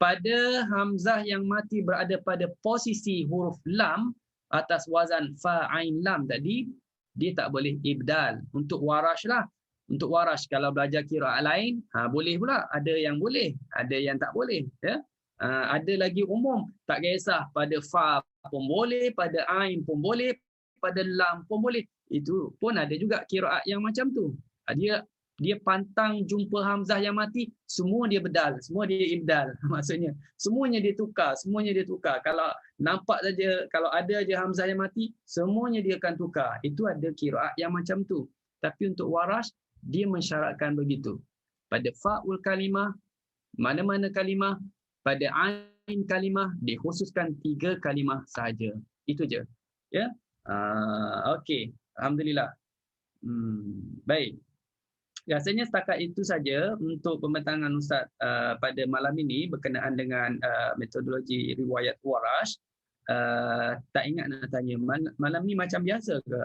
Pada hamzah yang mati berada pada posisi huruf lam atas wazan fa ain lam tadi, dia tak boleh ibdal. Untuk warash lah. Untuk warash kalau belajar qiraat lain, boleh pula. Ada yang boleh, ada yang tak boleh. Ya? Ada lagi umum, tak kisah pada fa pun boleh, pada ain pun boleh, pada lam pun boleh. Itu pun ada juga qiraat yang macam tu. Dia pantang jumpa hamzah yang mati, semua dia bedal, semua dia ibdal. Maksudnya semuanya dia tukar. Kalau nampak saja, kalau ada aja hamzah yang mati, semuanya dia akan tukar. Itu ada qiraat yang macam tu. Tapi untuk warash, dia mensyaratkan begitu. Pada fa'ul kalimah, mana-mana kalimah, pada ain kalimah, dikhususkan 3 kalimah sahaja. Itu je. Ya. Okey. Alhamdulillah. Baik. Rasanya setakat itu saja untuk pembentangan Ustaz pada malam ini berkenaan dengan metodologi riwayat warash. Tak ingat nak tanya, malam ni macam biasa ke?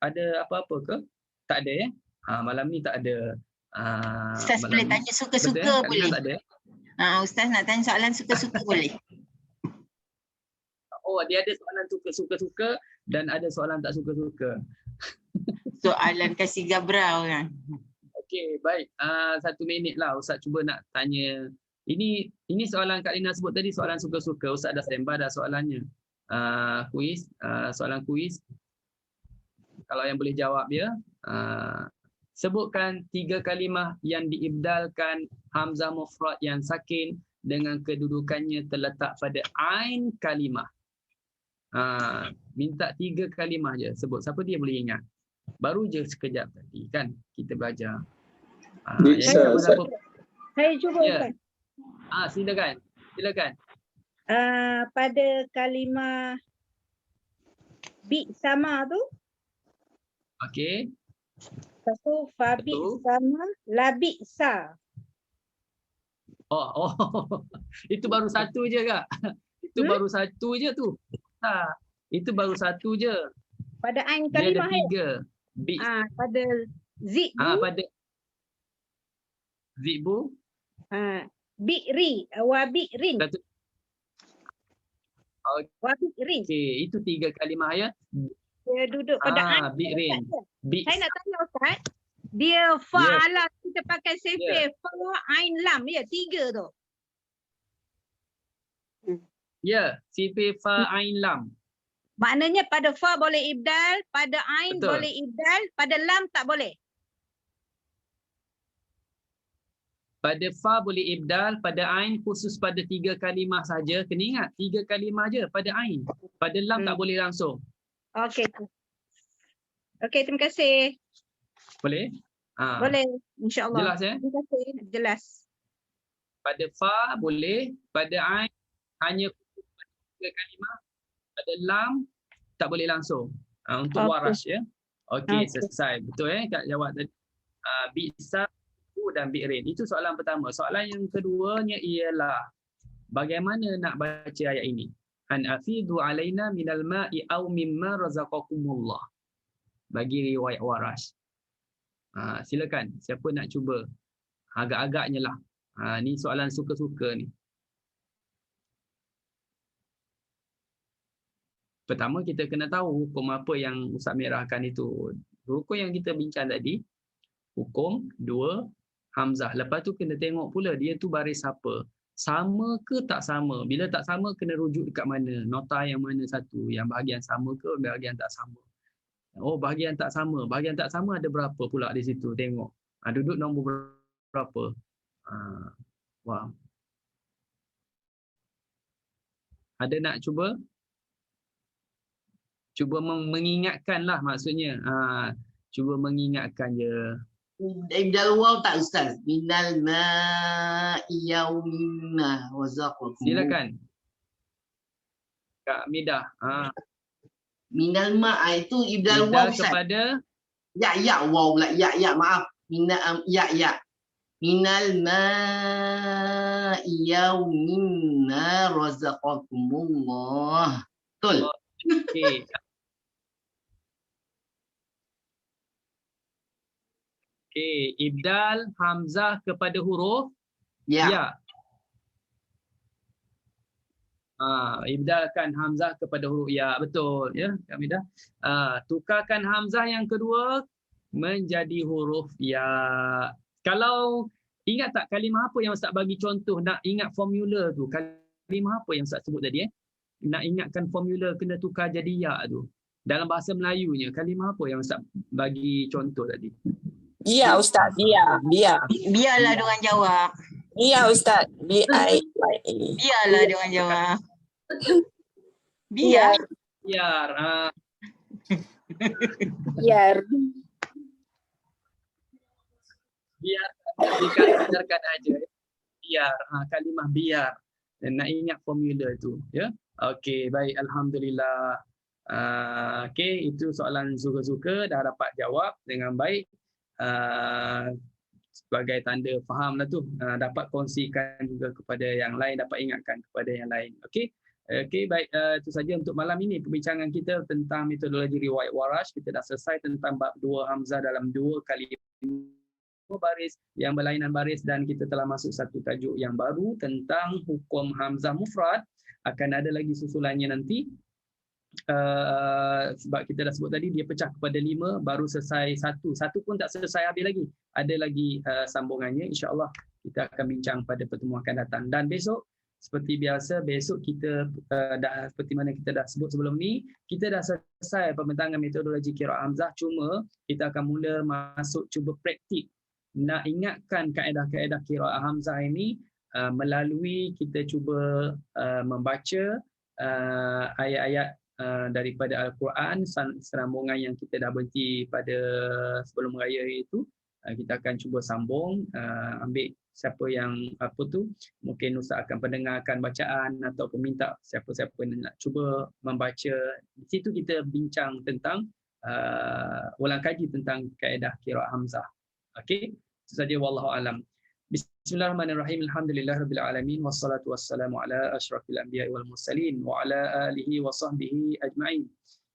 Ada apa-apa ke? Tak ada ya? Malam ni tak ada. Ustaz boleh tanya suka-suka boleh? Tak ada. Ustaz nak tanya soalan suka-suka boleh? Oh, dia ada soalan suka-suka dan ada soalan tak suka-suka. Soalan kasih gabrau kan. Okey, baik. 1 minit lah Ustaz cuba nak tanya. Ini soalan Kak Lina sebut tadi, soalan suka-suka. Ustaz dah standby dah soalannya. Kuis, soalan kuis. Kalau yang boleh jawab ya. Sebutkan 3 kalimah yang diibdalkan hamzah mufrad yang sakin dengan kedudukannya terletak pada ain kalimah. Minta 3 kalimah je sebut. Siapa dia boleh ingat? Baru je sekejap tadi kan kita belajar. Saya cuba ya. Silakan. Pada kalimah bi sama tu. Okey. Lepas tu fabi sama labi sa. Oh. Itu baru satu je Kak. Itu baru satu je tu. Itu baru satu je. Pada ain dia kalimah ada 3. Pada zibu. Pada zibu. Bi'ri wa bi'rin. Wa bi'rin. Okey, itu 3 kalimah ya. Dia duduk pada ain. Bi'rin. Saya nak tanya Ustaz. Dia fa'ala kita pakai sefer fa ain lam ya 3 tu. Ya, sefer fa ain lam. Maknanya pada fa boleh ibdal, pada ain Betul. boleh ibdal, pada lam tak boleh. Pada fa boleh ibdal, pada ain khusus pada 3 kalimah saja. Kena ingat 3 kalimah je pada ain. Pada lam tak boleh langsung. Okey. Okey, terima kasih. Boleh? Boleh, insya-Allah. Jelas ya? Terima kasih. Jelas. Pada fa boleh, pada ain hanya khusus pada 3 kalimah. Pada lam tak boleh langsung. Untuk warash ya. Okey, selesai. Betul Kak jawab tadi. Bisa dan bi'rin. Itu soalan pertama. Soalan yang keduanya ialah bagaimana nak baca ayat ini? An afidu alaina minal ma'i aw mimma razaqakumullah. Bagi riwayat warash. Silakan. Siapa nak cuba? Agak-agaknya lah. Ni soalan suka-suka ni. Pertama kita kena tahu hukum apa yang Ustaz merahkan itu. Hukum yang kita bincang tadi, hukum 2 hamzah. Lepas tu kena tengok pula dia tu baris apa. Sama ke tak sama? Bila tak sama kena rujuk dekat mana? Nota yang mana satu? Yang bahagian sama ke bahagian tak sama? Oh, bahagian tak sama. Bahagian tak sama ada berapa pula di situ? Tengok. Duduk nombor berapa? Wah. Ada nak cuba? Cuba mengingatkan lah maksudnya. Cuba mengingatkan je. Ibdal waw tak Ustaz? Minal ma'i yaumimma wazaqakum. Silakan. Kak Midah. Minal ma' itu ibdal waw Ustaz. Kepada Ya waw lah. Ya maaf. Minal ya. Minal ma'i ahya mimma razaqakumullah. Betul. Okey. Okey, ibdal hamzah kepada huruf Ya. ya. Ibdalkan hamzah kepada huruf ya, betul ya kami dah. Tukarkan hamzah yang kedua menjadi huruf ya. Kalau ingat tak kalimah apa yang Ustaz bagi contoh, nak ingat formula tu, kalimah apa yang Ustaz sebut tadi Nak ingatkan formula kena tukar jadi ya tu. Dalam bahasa Melayunya kalimah apa yang Ustaz bagi contoh tadi? Biar Ustaz, biar. Biarlah diorang jawab. Biar Ustaz, BIA. Biarlah diorang jawab. Biar. Biar. Biar. Biarkan aja. Biar. Kalimah biar. Dan nak ingat formula tu. Ya. Okey, baik. Alhamdulillah. Okey, itu soalan suka-suka dah dapat jawab dengan baik. Sebagai tanda faham lah tu, dapat kongsikan juga kepada yang lain, dapat ingatkan kepada yang lain. Okey, baik, itu saja untuk malam ini perbincangan kita tentang metodologi riwayat Warash. Kita dah selesai tentang bab 2 hamzah dalam 2 kali 5 baris yang berlainan baris, dan kita telah masuk satu tajuk yang baru tentang hukum hamzah mufrad. Akan ada lagi susulannya nanti. Sebab kita dah sebut tadi dia pecah kepada 5, baru selesai satu pun tak selesai habis lagi, ada lagi sambungannya. InsyaAllah kita akan bincang pada pertemuan akan datang. Dan besok seperti biasa, besok kita dah seperti mana kita dah sebut sebelum ni, kita dah selesai pembentangan metodologi qiraat hamzah. Cuma kita akan mula masuk cuba praktik nak ingatkan kaedah-kaedah qiraat hamzah ini melalui kita cuba membaca ayat-ayat daripada Al-Quran, serambungan yang kita dah berhenti pada sebelum raya itu. Kita akan cuba sambung, ambil siapa yang mungkin Ustaz akan pendengarkan bacaan atau minta siapa-siapa yang nak cuba membaca. Di situ kita bincang tentang ulang kaji tentang kaedah qiraat hamzah. Okey, itu saja, wallahu alam. Bismillahirrahmanirrahim. Alhamdulillahirabbil alamin wassalatu wassalamu ala asyrafil anbiya'i wal mursalin wa ala alihi wa sahbihi ajma'in.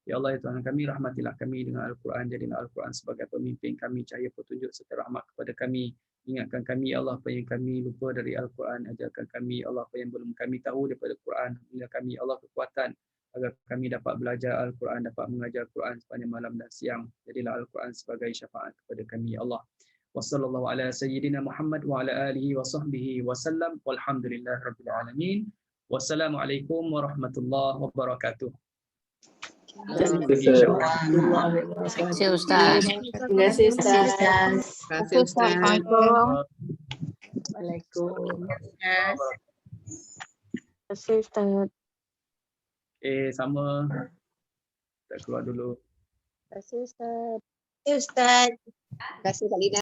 Ya Allah, ya Tuhan kami, rahmatilah kami dengan Al-Quran. Jadilah Al-Quran sebagai pemimpin kami, cahaya petunjuk serta rahmat kepada kami. Ingatkan kami, ya Allah, apa yang kami lupa dari Al-Quran. Ajarkan kami, ya Allah, apa yang belum kami tahu daripada Al-Quran. Berilah kami, ya Allah, kekuatan agar kami dapat belajar Al-Quran, dapat mengajar Al-Quran sepanjang malam dan siang. Jadilah Al-Quran sebagai syafaat kepada kami, ya Allah. Wassallallahu ala sayyidina Muhammad wa ala alihi wa sahbihi wasallam. Walhamdulillahi rabbil alamin. Wassalamualaikum warahmatullahi wabarakatuh. Terima kasih Ustaz. Terima kasih Ustaz. Assalamualaikum. Waalaikumsalam. Terima kasih Ustaz. Sama. Kita keluar dulu. Terima kasih Ustaz. Ustaz. Terima kasih Kak Lina.